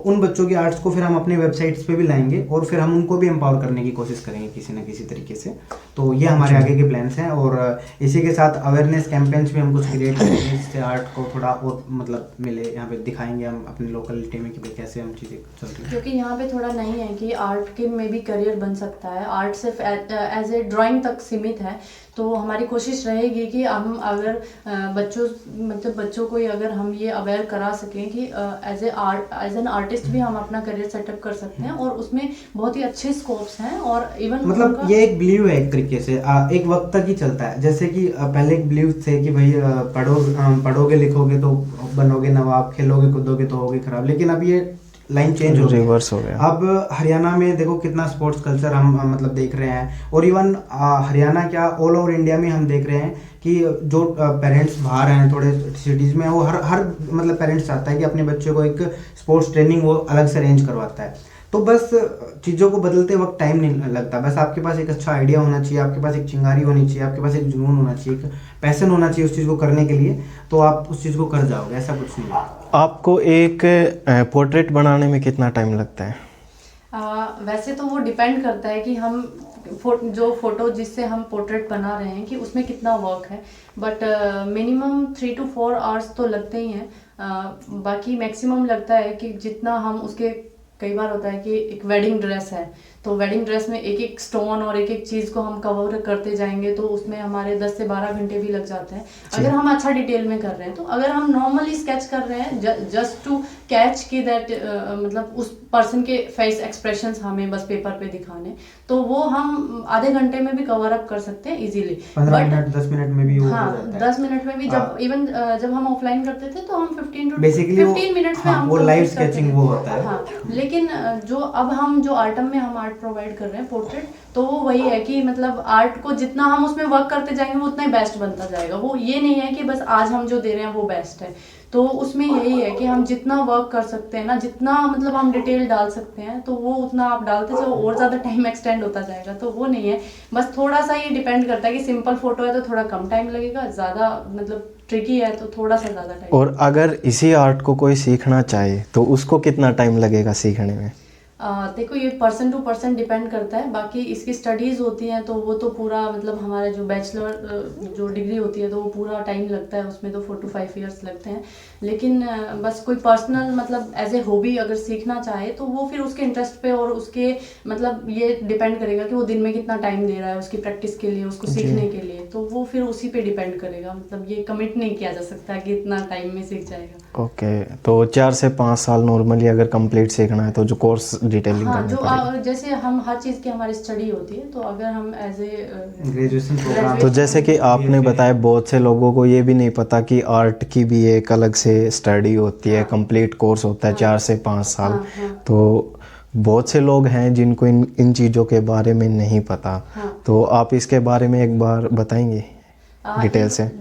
उन बच्चों की आर्ट्स को फिर हम अपने वेबसाइट्स पे भी लाएंगे और फिर हम उनको भी एम्पावर करने की कोशिश करेंगे किसी न किसी तरीके से। तो ये हमारे आगे के प्लान्स हैं और इसी के साथ अवेयरनेस कैंपेन्स भी हम कुछ क्रिएट करेंगे जिससे आर्ट को थोड़ा और मतलब मिले। यहाँ पे दिखाएंगे हम अपने लोकलिटी में कि भाई कैसे हम चीज़ें चल रही हैं, क्योंकि यहाँ पे थोड़ा नहीं है कि आर्ट के में भी करियर बन सकता है। आर्ट सिर्फ एज ए ड्राइंग तक सीमित है। तो हमारी कोशिश रहेगी कि हम अगर बच्चों को अगर हम ये अवेयर करा सकें कि एज एन आर्टिस्ट भी हम अपना करियर सेटअप कर सकते हैं और उसमें बहुत ही अच्छे स्कोप्स हैं। और इवन मतलब ये एक बिलीव है एक तरीके से, एक वक्त तक ही चलता है। जैसे कि पहले एक बिलीव थे कि भाई पढ़ोगे लिखोगे तो बनोगे नवाब, खेलोगे कूदोगे तो होगे खराब, लेकिन अब ये लाइन चेंज हो गई, रिवर्स हो गया। अब हरियाणा में देखो कितना स्पोर्ट्स कल्चर हम मतलब देख रहे हैं। और इवन हरियाणा क्या ऑल ओवर इंडिया में हम देख रहे हैं कि जो पेरेंट्स बाहर हैं थोड़े सिटीज़ में, वो हर मतलब पेरेंट्स चाहता है कि अपने बच्चे को एक स्पोर्ट्स ट्रेनिंग वो अलग से अरेंज करवाता है। तो बस चीज़ों को बदलते वक्त टाइम नहीं लगता, बस आपके पास एक अच्छा आइडिया होना चाहिए, आपके पास एक चिंगारी होनी चाहिए, आपके पास एक जुनून होना चाहिए, एक पैशन होना चाहिए उस चीज़ को करने के लिए, तो आप उस चीज़ को कर जाओगे। ऐसा कुछ नहीं है। आपको एक पोर्ट्रेट बनाने में कितना टाइम लगता है? वैसे तो वो डिपेंड करता है कि हम जो फोटो जिससे हम पोर्ट्रेट बना रहे हैं कि उसमें कितना वर्क है, बट मिनिमम 3 to 4 आवर्स तो लगते ही हैं। बाकी मैक्सिमम लगता है कि जितना हम उसके, कई बार होता है कि एक वेडिंग ड्रेस है तो वेडिंग ड्रेस में एक एक स्टोन और एक एक चीज़ को हम कवर करते जाएंगे तो उसमें हमारे 10 से 12 घंटे भी लग जाते हैं अगर हम अच्छा डिटेल में कर रहे हैं। तो अगर हम नॉर्मली स्केच कर रहे हैं जस्ट टू कैच की दैट मतलब उस पर्सन के फेस एक्सप्रेशंस हमें बस पेपर पे दिखाने, तो वो हम आधे घंटे में भी कवर अप कर सकते हैं इजीली। 15 मिनट 10 मिनट में भी हाँ, 10 मिनट में भी। जब हम ऑफलाइन करते थे तो हम 15 मिनट्स में हम वो लाइव स्केचिंग वो होता है। हाँ, लेकिन जो अब हम जो आर्टम में हम आर्ट प्रोवाइड कर रहे हैं पोर्ट्रेट, तो वो वही है कि मतलब आर्ट को जितना हम उसमें वर्क करते जाएंगे वो उतना ही बेस्ट बनता जाएगा। वो ये नहीं है कि बस आज हम जो दे रहे हैं वो बेस्ट है। तो उसमें यही है कि हम जितना वर्क कर सकते हैं ना, जितना मतलब हम डिटेल डाल सकते हैं तो वो उतना आप डालते जाओ और ज़्यादा टाइम एक्सटेंड होता जाएगा। तो वो नहीं है, बस थोड़ा सा ये डिपेंड करता है कि सिंपल फोटो है तो थोड़ा कम टाइम लगेगा, ज़्यादा मतलब ट्रिकी है तो थोड़ा सा ज़्यादा टाइम। और अगर इसी आर्ट को कोई सीखना चाहे तो उसको कितना टाइम लगेगा सीखने में? देखो ये पर्सन टू पर्सन डिपेंड करता है। बाकी इसकी स्टडीज़ होती हैं तो वो तो पूरा मतलब हमारा जो बैचलर जो डिग्री होती है तो वो पूरा टाइम लगता है, उसमें तो 4 to 5 ईयर्स लगते हैं। लेकिन बस कोई पर्सनल मतलब एज ए हॉबी अगर सीखना चाहे तो वो फिर उसके इंटरेस्ट पे और उसके मतलब ये डिपेंड करेगा कि वो दिन में कितना टाइम दे रहा है उसकी प्रैक्टिस के लिए, उसको सीखने के लिए। तो वो फिर उसी पे डिपेंड करेगा, मतलब ये कमिट नहीं किया जा सकता कि इतना टाइम में सीख जाएगा। ओके, तो 4 से 5 साल नॉर्मली अगर कंप्लीट सीखना है तो जो कोर्स डिटेलिंग करनी पड़ेगी। जैसे हम हर चीज़ की हमारी स्टडी होती है, तो अगर हम एज ए ग्रेजुएशन प्रोग्राम, तो जैसे कि आपने बताया बहुत से लोगों को ये भी नहीं पता कि आर्ट की भी एक अलग से स्टडी होती है, कंप्लीट कोर्स होता है 4 से 5 साल। तो बहुत से लोग हैं जिनको इन चीज़ों के बारे में नहीं पता। तो आप इसके बारे में एक बार बताएंगे डिटेल से?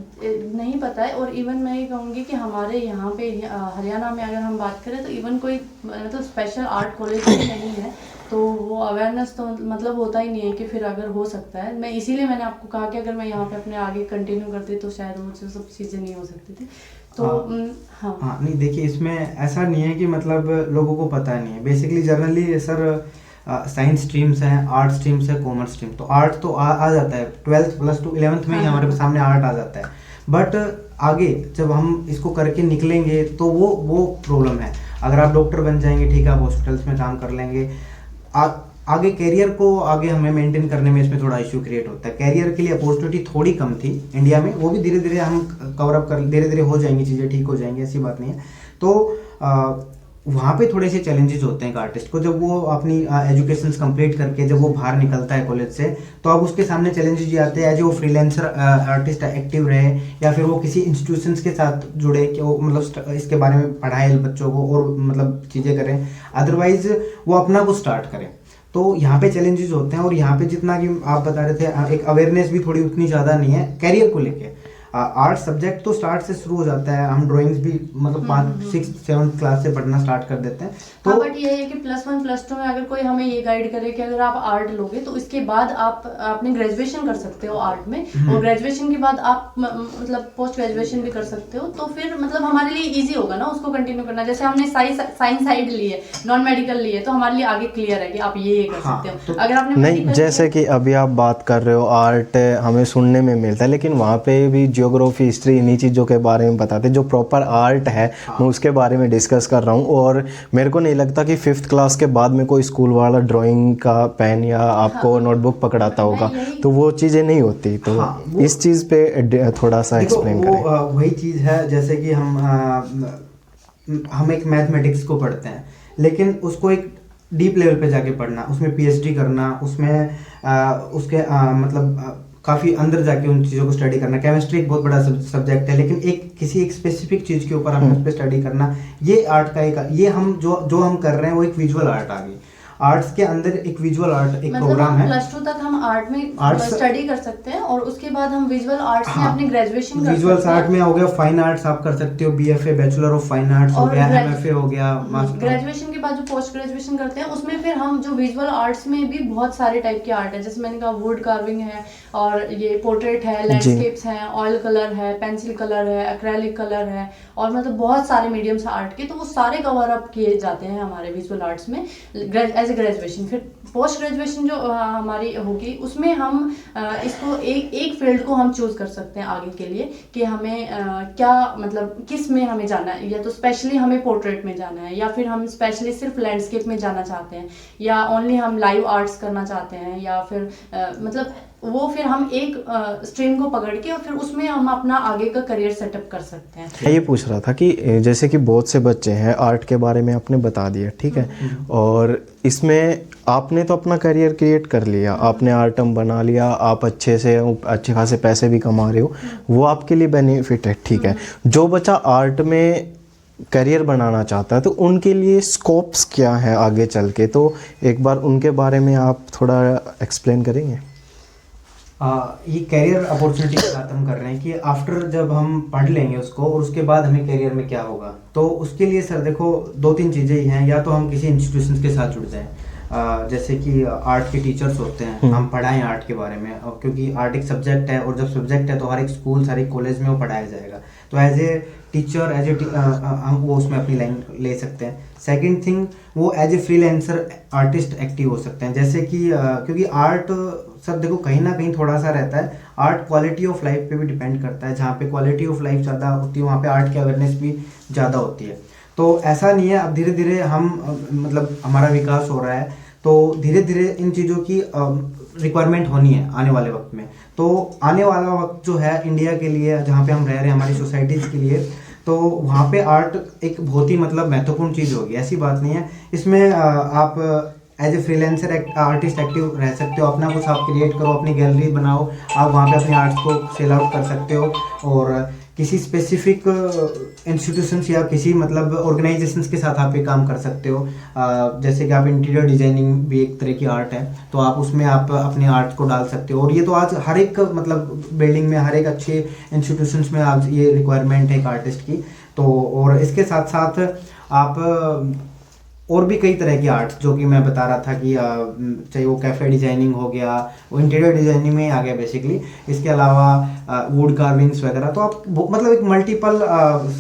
नहीं पता है। और इवन मैं ये कहूँगी कि हमारे यहाँ पे हरियाणा में अगर हम बात करें तो इवन कोई मतलब स्पेशल आर्ट कॉलेज भी नहीं है, तो वो अवेयरनेस तो मतलब होता ही नहीं है कि फिर अगर हो सकता है। मैं इसीलिए मैंने आपको कहा कि अगर मैं यहाँ पे अपने आगे कंटिन्यू करती तो शायद वो सब चीज़ें नहीं हो सकती थी। तो हाँ नहीं देखिए, इसमें ऐसा नहीं है कि मतलब लोगों को पता नहीं है। Basically generally sir science streams हैं, आर्ट स्ट्रीम्स है, कॉमर्स स्ट्रीम, तो आर्ट तो आ जाता है 12th +2 11th में ही हमारे सामने आर्ट आ जाता है। बट आगे जब हम इसको करके निकलेंगे तो वो प्रॉब्लम है। अगर आप डॉक्टर बन जाएंगे, ठीक है, आप हॉस्पिटल्स में काम कर लेंगे, आगे कैरियर को आगे हमें मेंटेन करने में इसमें थोड़ा इशू क्रिएट होता है। कैरियर के लिए अपॉर्चुनिटी थोड़ी कम थी इंडिया में, वो भी धीरे धीरे हम कवर अप कर, धीरे धीरे हो जाएंगी चीज़ें, ठीक हो जाएंगी, ऐसी बात नहीं है। तो वहाँ पे थोड़े से चैलेंजेस होते हैं एक आर्टिस्ट को, जब वो अपनी एजुकेशन कंप्लीट करके जब वो बाहर निकलता है कॉलेज से, तो अब उसके सामने चैलेंजेस ये आते हैं, एज वो फ्रीलांसर आर्टिस्ट एक्टिव रहे, या फिर वो किसी इंस्टीट्यूशंस के साथ जुड़े कि वो मतलब इसके बारे में पढ़ाए बच्चों को और मतलब चीज़ें करें, अदरवाइज वो अपना कुछ स्टार्ट करें। तो यहाँ पे चैलेंजेस होते हैं। और यहाँ पे जितना कि आप बता रहे थे, एक अवेयरनेस भी थोड़ी उतनी ज़्यादा नहीं है कैरियर को लेके। आर्ट सब्जेक्ट तो स्टार्ट से शुरू हो जाता है, हम ड्राइंग्स भी मतलब 5th 6th 7th क्लास से पढ़ना स्टार्ट कर देते हैं। तो बट ये है कि +1 +2 में अगर कोई हमें ये गाइड करे कि अगर आप आर्ट लोगे तो इसके बाद आप अपने ग्रेजुएशन कर सकते हो आर्ट में, और ग्रेजुएशन के बाद आप मतलब पोस्ट ग्रेजुएशन भी कर सकते हो, तो फिर मतलब हमारे लिए इजी होगा ना उसको कंटिन्यू करना। जैसे हमने साइंस साइड ली है, नॉन मेडिकल ली है, तो हमारे लिए आगे क्लियर है कि आप ये कर सकते हो। तो अगर आपने नहीं, जैसे कि अभी आप बात कर रहे हो आर्ट हमें सुनने में मिलता है, लेकिन वहाँ पे भी ज्योग्राफी, हिस्ट्री, इन्हीं चीज़ों के बारे में बताते हैं। जो प्रॉपर आर्ट है मैं उसके बारे में डिस्कस कर रहा हूँ। और मेरे को नहीं लगता कि 5th क्लास के बाद में कोई स्कूल वाला ड्राइंग का पेन या आपको नोटबुक पकड़ाता होगा, तो वो चीज़ें नहीं होती। तो इस चीज़ पे थोड़ा सा एक्सप्लेन करें। वही चीज़ है, जैसे कि हम एक मैथमेटिक्स को पढ़ते हैं, लेकिन उसको एक डीप लेवल पे जाके पढ़ना, उसमें पीएचडी करना, उसमें उसके मतलब काफ़ी अंदर जाके उन चीज़ों को स्टडी करना। केमिस्ट्री एक बहुत बड़ा सब्जेक्ट है, लेकिन किसी एक स्पेसिफिक चीज़ के ऊपर हमें उस पर स्टडी करना, ये आर्ट का एक, ये हम जो हम कर रहे हैं वो एक विजुअल आर्ट आ गई। आर्ट्स के अंदर एक विजुअल आर्ट एक प्रोग्राम है। +2 तक हम आर्ट में स्टडी कर सकते हैं, और उसके बाद हम विजुअल आर्ट्स में अपनी ग्रेजुएशन कर सकते हैं। विजुअल्स आर्ट में हो गया, फाइन आर्ट्स आप कर सकते हो, BFA bachelor of fine arts हो गया, एमएफए हो गया, मास्टर। ग्रेजुएशन के बाद जो पोस्ट ग्रेजुएशन करते हैं उसमें फिर हम जो विजुअल आर्ट्स में भी बहुत सारे टाइप के आर्ट है, जैसे मैंने कहा वुड कार्विंग है, और ये पोर्ट्रेट है, लैंडस्केप्स हैं, ऑयल कलर है, पेंसिल कलर है, एक्रेलिक कलर है, और मतलब बहुत सारे मीडियम्स आर्ट के, तो वो सारे कवर अप किए जाते हैं हमारे विजुअल आर्ट्स में एज ए ग्रेजुएशन। फिर पोस्ट ग्रेजुएशन जो हमारी होगी उसमें हम इसको एक फील्ड को हम चूज कर सकते हैं आगे के लिए, कि हमें क्या मतलब किस में हमें जाना है, या तो स्पेशली हमें पोर्ट्रेट में जाना है, या फिर हम स्पेशली सिर्फ लैंडस्केप में जाना चाहते हैं, या ओनली हम लाइव आर्ट्स करना चाहते हैं, या फिर मतलब वो फिर हम एक स्ट्रीम को पकड़ के और फिर उसमें हम अपना आगे का करियर सेटअप कर सकते हैं। मैं ये पूछ रहा था कि जैसे कि बहुत से बच्चे हैं, आर्ट के बारे में आपने बता दिया, ठीक है, और इसमें आपने तो अपना करियर क्रिएट कर लिया, आपने आर्टम बना लिया, आप अच्छे खासे पैसे भी कमा रहे हो, वो आपके लिए बेनिफिट है, ठीक है। जो बच्चा आर्ट में करियर बनाना चाहता है तो उनके लिए स्कोप्स क्या है आगे चल के, तो एक बार उनके बारे में आप थोड़ा एक्सप्लेन करेंगे। ये कैरियर अपॉर्चुनिटी की बात हम कर रहे हैं कि आफ्टर जब हम पढ़ लेंगे उसको, और उसके बाद हमें कैरियर में क्या होगा, तो उसके लिए सर देखो 2-3 चीज़ें ही हैं। या तो हम किसी इंस्टीट्यूशन के साथ जुड़ जाएं, जैसे कि आर्ट के टीचर्स होते हैं, हम पढ़ाएं आर्ट के बारे में, और क्योंकि आर्ट एक सब्जेक्ट है, और जब सब्जेक्ट है तो हर एक स्कूल, हर एक कॉलेज में वो पढ़ाया जाएगा, तो एज ए टीचर हम वो उसमें अपनी लाइन ले सकते हैं। सेकंड थिंग, वो as a freelancer artist active हो सकते हैं, जैसे कि क्योंकि आर्ट सर देखो कहीं ना कहीं थोड़ा सा रहता है, आर्ट क्वालिटी ऑफ लाइफ पे भी डिपेंड करता है। जहाँ पे क्वालिटी ऑफ लाइफ ज़्यादा होती है वहाँ पे आर्ट की अवेयरनेस भी ज़्यादा होती है। तो ऐसा नहीं है, अब धीरे धीरे हम मतलब हमारा विकास हो रहा है, तो धीरे धीरे इन चीज़ों की रिक्वायरमेंट होनी है आने वाले वक्त में। तो आने वाला वक्त जो है इंडिया के लिए, जहाँ पे हम रह रहे हैं, हमारी सोसाइटीज़ के लिए, तो वहाँ पे आर्ट एक बहुत ही मतलब महत्वपूर्ण चीज़ होगी, ऐसी बात नहीं है। इसमें आप as a freelancer artist active रह सकते हो, अपना कुछ आप क्रिएट करो, अपनी गैलरी बनाओ, आप वहाँ पे अपने आर्ट्स को सेल आउट कर सकते हो, और किसी स्पेसिफिक इंस्टीट्यूशंस या किसी मतलब ऑर्गेनाइजेशंस के साथ आप ये काम कर सकते हो। जैसे कि आप इंटीरियर डिजाइनिंग भी एक तरह की आर्ट है, तो आप उसमें आप अपने आर्ट को डाल सकते हो। और ये तो आज हर एक मतलब बिल्डिंग में, हर एक अच्छे इंस्टीट्यूशंस में आज ये रिक्वायरमेंट है एक आर्टिस्ट की। तो और इसके साथ साथ आप और भी कई तरह की आर्ट जो कि मैं बता रहा था कि चाहे वो कैफ़े डिजाइनिंग हो गया, वो इंटीरियर डिजाइनिंग में आ गया बेसिकली। इसके अलावा वुड कार्विंग्स वगैरह, तो आप मतलब एक मल्टीपल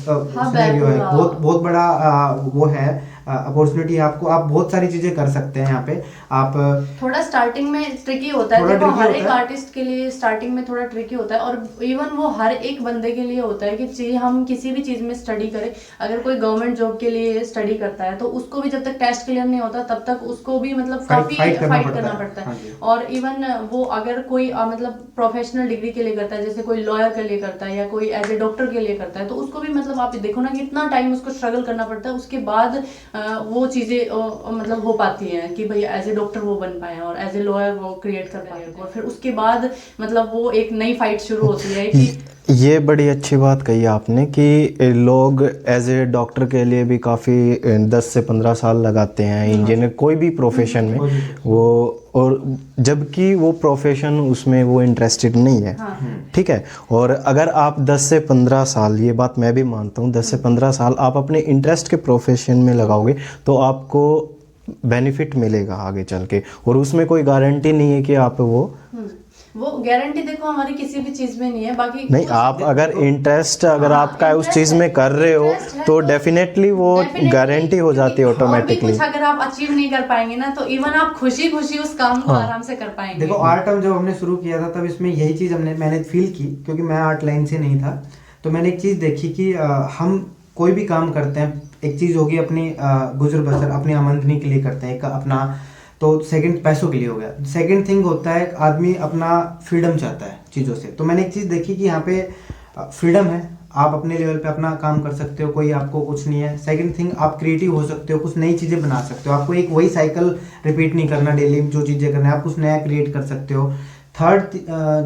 सिनेरियो है, बहुत बहुत बड़ा वो है अपॉर्चुनिटी आपको। आप बहुत सारी चीज़ें कर सकते हैं यहाँ पे। आप थोड़ा स्टार्टिंग में ट्रिकी होता है, देखो हर एक आर्टिस्ट के लिए स्टार्टिंग में थोड़ा ट्रिकी होता है, और इवन वो हर एक बंदे के लिए होता है कि हम किसी भी चीज़ में स्टडी करें। अगर कोई गवर्नमेंट जॉब के लिए स्टडी करता है तो उसको भी जब तक टेस्ट क्लियर नहीं होता तब तक उसको भी मतलब काफ़ी फाइट करना पड़ता है। और इवन वो अगर कोई मतलब प्रोफेशनल डिग्री के लिए करता है, जैसे कोई लॉयर के लिए करता है या कोई एज ए डॉक्टर के लिए करता है, तो उसको भी मतलब आप देखो ना कितना टाइम उसको स्ट्रगल करना पड़ता है, उसके बाद वो चीज़ें मतलब हो पाती हैं कि भाई एज ए डॉक्टर वो बन पाए और एज ए लॉयर वो क्रिएट कर पाए, और फिर उसके बाद मतलब वो एक नई फाइट शुरू होती है कि ये बड़ी अच्छी बात कही आपने कि लोग एज ए डॉक्टर के लिए भी काफ़ी 10 से 15 साल लगाते हैं, इंजीनियर कोई भी प्रोफेशन में वो, और जबकि वो प्रोफेशन उसमें वो इंटरेस्टेड नहीं है। ठीक है, और अगर आप 10 से 15 साल, ये बात मैं भी मानता हूँ, 10 से 15 साल आप अपने इंटरेस्ट के प्रोफेशन में लगाओगे तो आपको बेनिफिट मिलेगा आगे चल के, और उसमें कोई गारंटी नहीं है कि आप वो गारंटी देखो हमारी किसी भी चीज में नहीं है। बाकी नहीं, आप अगर इंटरेस्ट अगर आपका उस चीज में कर रहे हो तो डेफिनेटली वो गारंटी हो जाती है ऑटोमेटिकली। कुछ अगर आप अचीव नहीं कर पाएंगे ना तो इवन आप खुशी खुशी उस काम को आराम से कर पाएंगे। देखो आर्ट जब हमने शुरू किया था तब इसमें यही चीज मैंने फील की, क्योंकि मैं आर्ट लाइन से नहीं था। तो मैंने एक चीज देखी कि हम कोई भी काम करते हैं, एक चीज होगी अपनी गुजर बसर, अपनी आमदनी के लिए करते हैं, एक अपना, तो सेकंड पैसों के लिए हो गया। सेकंड थिंग होता है आदमी अपना फ्रीडम चाहता है चीज़ों से। तो मैंने एक चीज़ देखी कि यहाँ पे फ्रीडम है, आप अपने लेवल पे अपना काम कर सकते हो, कोई आपको कुछ नहीं है। सेकंड थिंग, आप क्रिएटिव हो सकते हो, कुछ नई चीज़ें बना सकते हो, आपको एक वही साइकिल रिपीट नहीं करना डेली जो चीज़ें करना है, आप कुछ नया क्रिएट कर सकते हो। थर्ड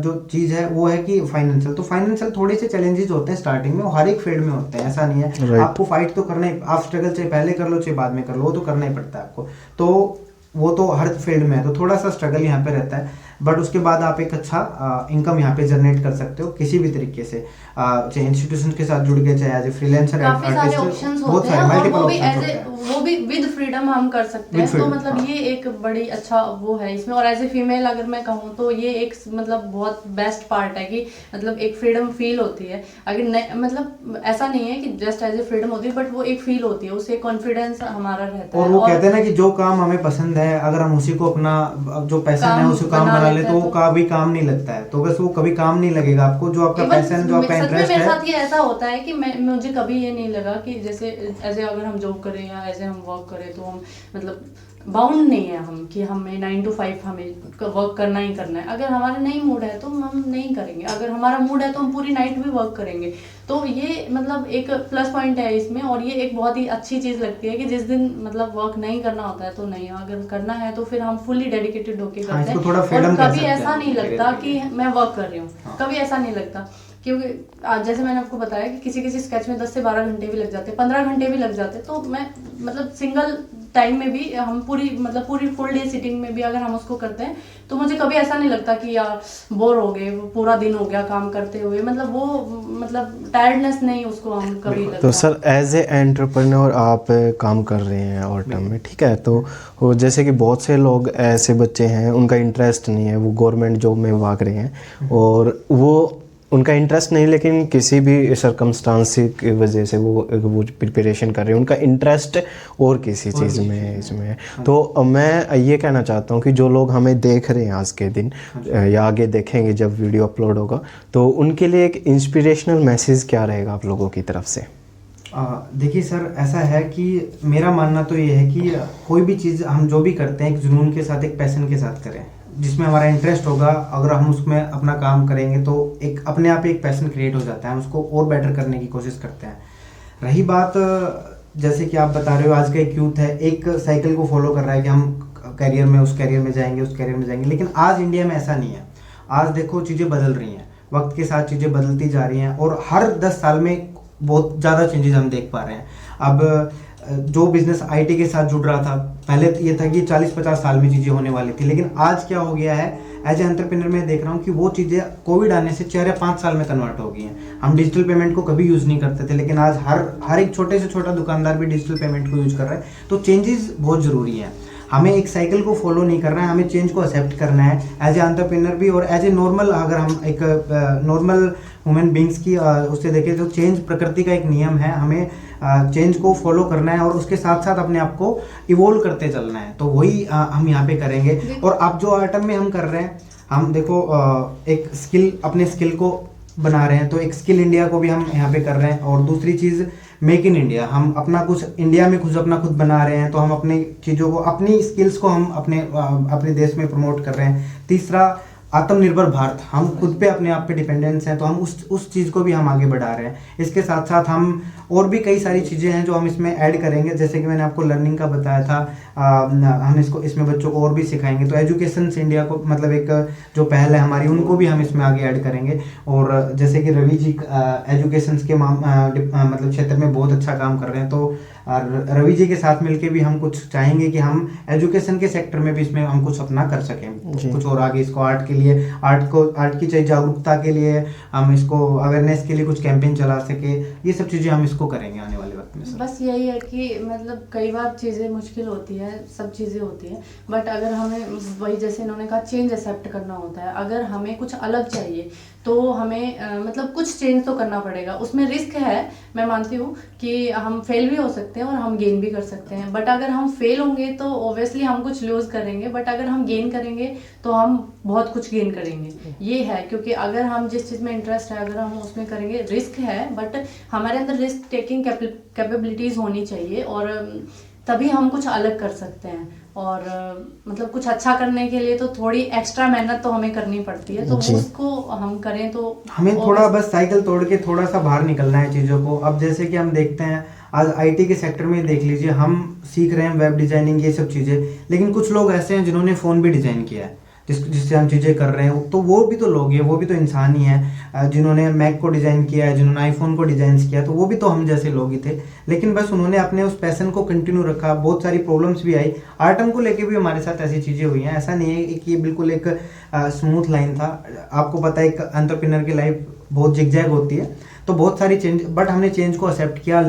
जो चीज़ है वो है कि फाइनेंशियल। तो फाइनेंशियल थोड़े से चैलेंजेस होते हैं स्टार्टिंग में, वो हर एक फील्ड में होते हैं, ऐसा नहीं है। आपको फाइट तो करना ही, आप स्ट्रगल चाहे पहले कर लो चाहे बाद में कर लो, वो तो करना ही पड़ता है आपको। तो वो तो हर फील्ड में है, तो थोड़ा सा स्ट्रगल यहाँ पे रहता है, बट उसके बाद आप एक अच्छा इनकम यहाँ पे जनरेट कर सकते हो किसी भी तरीके से, चाहे इंस्टीट्यूशन के साथ जुड़ के, चाहे एज ए फ्रीलांसर, काफी सारे ऑप्शंस होते हैं, और वो भी विद फ्रीडम हम कर सकते हैं। तो मतलब ये एक बड़ी अच्छा वो है इसमें। और एज ए फीमेल अगर मैं कहूँ तो ये एक मतलब बहुत बेस्ट पार्ट है कि मतलब एक फ्रीडम फील होती है। अगर मतलब ऐसा नहीं है कि जस्ट एज ए फ्रीडम होती है, बट वो एक फील होती है, उससे कॉन्फिडेंस हमारा रहता है। और वो कहते हैं ना कि जो काम हमें पसंद है, अगर हम उसी को अपना जो पैशन है उसी काम बना ले तो वो कभी काम नहीं लगता है। तो बस वो कभी काम नहीं लगेगा आपको, जो आपका पैशन, जो आपका इंटरेस्ट है। मेरे साथ ये ऐसा होता है कि मुझे कभी ये नहीं लगा कि जैसे ऐसे अगर हम जॉब करें या ऐसे हम वर्क करें तो हम मतलब बाउंड नहीं है हम कि हमें 9 to 5 हमें वर्क करना ही करना है। अगर हमारा नहीं मूड है तो हम नहीं करेंगे, अगर हमारा मूड है तो हम पूरी नाइट भी वर्क करेंगे। तो ये मतलब एक प्लस पॉइंट है इसमें, और ये एक बहुत ही अच्छी चीज़ लगती है कि जिस दिन मतलब वर्क नहीं करना होता है तो नहीं, अगर करना है तो फिर हम फुल्ली डेडिकेटेड होके करते हैं। और कभी ऐसा नहीं लगता कि मैं वर्क कर रही हूँ, कभी ऐसा नहीं लगता। क्योंकि जैसे मैंने आपको बताया कि किसी स्केच में 10 से 12 घंटे भी लग जाते हैं, 15 घंटे भी लग जाते हैं। तो मैं मतलब सिंगल टाइम में भी हम पूरी फुल डे सिटिंग में भी अगर हम उसको करते हैं तो मुझे कभी ऐसा नहीं लगता कि यार बोर हो गए, पूरा दिन हो गया काम करते हुए, मतलब वो मतलब टायर्डनेस नहीं उसको हम कभी लगता। तो सर एज ए एंटरप्रेन्योर आप काम कर रहे हैं ऑटम में, ठीक है, तो जैसे कि बहुत से लोग ऐसे बच्चे हैं उनका इंटरेस्ट नहीं है, वो गवर्नमेंट जॉब में भाग रहे हैं और वो उनका इंटरेस्ट नहीं, लेकिन किसी भी सर्कमस्टांस की वजह से वो प्रिपरेशन कर रहे हैं, उनका इंटरेस्ट और किसी चीज़ में है इसमें। तो मैं ये कहना चाहता हूँ कि जो लोग हमें देख रहे हैं आज के दिन या आगे देखेंगे जब वीडियो अपलोड होगा, तो उनके लिए एक इंस्पिरेशनल मैसेज क्या रहेगा आप लोगों की तरफ से? देखिए सर, ऐसा है कि मेरा मानना तो ये है कि कोई भी चीज़ हम जो भी करते हैं एक जुनून के साथ, एक पैशन के साथ करें, जिसमें हमारा इंटरेस्ट होगा। अगर हम उसमें अपना काम करेंगे तो एक अपने आप ही एक पैशन क्रिएट हो जाता है, हम उसको और बेटर करने की कोशिश करते हैं। रही बात जैसे कि आप बता रहे हो, आज का एक यूथ है, एक साइकिल को फॉलो कर रहा है कि हम करियर में उस करियर में जाएंगे, उस करियर में जाएंगे, लेकिन आज इंडिया में ऐसा नहीं है। आज देखो चीज़ें बदल रही हैं, वक्त के साथ चीज़ें बदलती जा रही हैं और हर 10 साल में बहुत ज़्यादा चेंजेस हम देख पा रहे हैं। अब जो बिजनेस आईटी के साथ जुड़ रहा था, पहले तो ये था कि 40-50 साल में चीज़ें होने वाली थी, लेकिन आज क्या हो गया है, एज ए एंटरप्रेन्योर मैं देख रहा हूँ कि वो चीज़ें कोविड आने से 4 या 5 साल में कन्वर्ट हो गई हैं। हम डिजिटल पेमेंट को कभी यूज़ नहीं करते थे, लेकिन आज हर एक छोटे से छोटा दुकानदार भी डिजिटल पेमेंट को यूज़ कर रहा है। तो चेंजेस बहुत ज़रूरी हैं। हमें एक साइकिल को फॉलो नहीं करना है, हमें चेंज को एक्सेप्ट करना है एज ए एंटरप्रेन्योर भी, और एज ए नॉर्मल, अगर हम एक नॉर्मल ह्यूमन बींग्स की उससे देखें तो चेंज प्रकृति का एक नियम है। हमें चेंज को फॉलो करना है और उसके साथ साथ अपने आप को इवोल्व करते चलना है। तो वही हम यहाँ पे करेंगे। और अब जो आइटम में हम कर रहे हैं, हम देखो एक स्किल, अपने स्किल को बना रहे हैं, तो एक स्किल इंडिया को भी हम यहाँ पे कर रहे हैं। और दूसरी चीज़ मेक इन इंडिया, हम अपना कुछ इंडिया में अपना खुद बना रहे हैं, तो हम अपनी चीज़ों को, अपनी स्किल्स को हम अपने देश में प्रमोट कर रहे हैं। तीसरा आत्मनिर्भर भारत, हम खुद पे अपने आप पे डिपेंडेंस हैं, तो हम उस चीज़ को भी हम आगे बढ़ा रहे हैं। इसके साथ साथ हम और भी कई सारी चीज़ें हैं जो हम इसमें ऐड करेंगे, जैसे कि मैंने आपको लर्निंग का बताया था, हम इसमें बच्चों को और भी सिखाएंगे। तो एजुकेशन इंडिया को, मतलब एक जो पहल है हमारी, उनको भी हम इसमें आगे ऐड करेंगे। और जैसे कि रवि जी एजुकेशन के मतलब क्षेत्र में बहुत अच्छा काम कर रहे हैं, तो रवि जी के साथ मिलके भी हम कुछ चाहेंगे कि हम एजुकेशन के सेक्टर में भी इसमें हम कुछ अपना कर सकें कुछ और आगे। इसको आर्ट के लिए, आर्ट की चाहिए जागरूकता के लिए, हम इसको अवेयरनेस के लिए कुछ कैंपेन चला सके, ये सब चीज़ें हम इसको करेंगे आने वाले वक्त में। बस यही है कि मतलब कई बार चीज़ें मुश्किल होती है, सब चीज़ें होती हैं, बट अगर हमें वही जैसे इन्होंने कहा चेंज एक्सेप्ट करना होता है। अगर हमें कुछ अलग चाहिए तो हमें मतलब कुछ चेंज तो करना पड़ेगा। उसमें रिस्क है, मैं मानती हूँ कि हम फेल भी हो सकते हैं और हम गेन भी कर सकते हैं। बट अगर हम फेल होंगे तो ओब्वियसली हम कुछ लूज़ करेंगे, बट अगर हम गेन करेंगे तो हम बहुत कुछ गेन करेंगे। ये है, क्योंकि अगर हम जिस चीज़ में इंटरेस्ट है, अगर हम उसमें करेंगे, रिस्क है, बट हमारे अंदर रिस्क टेकिंग कैपेबिलिटीज़ होनी चाहिए, और तभी हम कुछ अलग कर सकते हैं। और मतलब कुछ अच्छा करने के लिए तो थोड़ी एक्स्ट्रा मेहनत तो हमें करनी पड़ती है, तो उसको हम करें तो हमें थोड़ा बस साइकिल तोड़ के थोड़ा सा बाहर निकलना है चीज़ों को। अब जैसे कि हम देखते हैं आज आईटी के सेक्टर में देख लीजिए, हम सीख रहे हैं वेब डिज़ाइनिंग, ये सब चीज़ें, लेकिन कुछ लोग ऐसे हैं जिन्होंने फ़ोन भी डिज़ाइन किया है, जिससे हम चीज़ें कर रहे हैं। तो वो भी तो लोग हैं, वो भी तो इंसान ही हैं, जिन्होंने मैक को डिज़ाइन किया है, जिन्होंने आईफोन को डिज़ाइन किया, तो वो भी तो हम जैसे लोग ही थे। लेकिन बस उन्होंने अपने उस पैशन को कंटिन्यू रखा। बहुत सारी प्रॉब्लम्स भी आई, आर्टम को लेके भी हमारे साथ ऐसी चीज़ें हुई हैं। ऐसा नहीं है कि ये बिल्कुल एक स्मूथ लाइन था। आपको पता है एक एंटरप्रेन्योर की लाइफ बहुत जिगजैग होती है, तो बहुत सारी चेंज, बट हमने चेंज को एक्सेप्ट किया।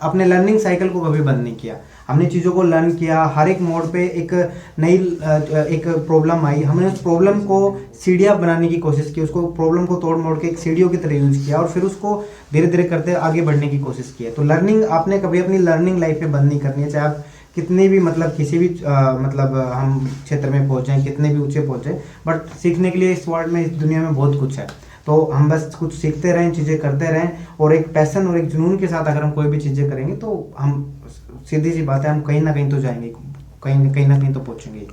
अपने लर्निंग साइकिल को कभी बंद नहीं किया। हमने चीज़ों को लर्न किया। हर एक मोड़ पे एक नई एक प्रॉब्लम आई, हमने उस प्रॉब्लम को सीढ़ियाँ बनाने की कोशिश की, उसको प्रॉब्लम को तोड़ मोड़ के एक सीढ़ियों की तरह यूज़ किया, और फिर उसको धीरे धीरे करते आगे बढ़ने की कोशिश की है। तो लर्निंग आपने कभी अपनी लर्निंग लाइफ में बंद नहीं करनी है, चाहे आप कितने भी मतलब किसी भी मतलब हम क्षेत्र में पहुँचें, कितने भी ऊँचे पहुँचें, बट सीखने के लिए इस वर्ल्ड में, इस दुनिया में बहुत कुछ है। तो हम बस कुछ सीखते रहें, चीज़ें करते रहें, और एक पैशन और एक जुनून के साथ अगर हम कोई भी चीज़ें करेंगे तो हम, सीधी सी बात है, हम कहीं ना कहीं तो जाएंगे, कहीं ना कहीं तो पहुँचेंगे।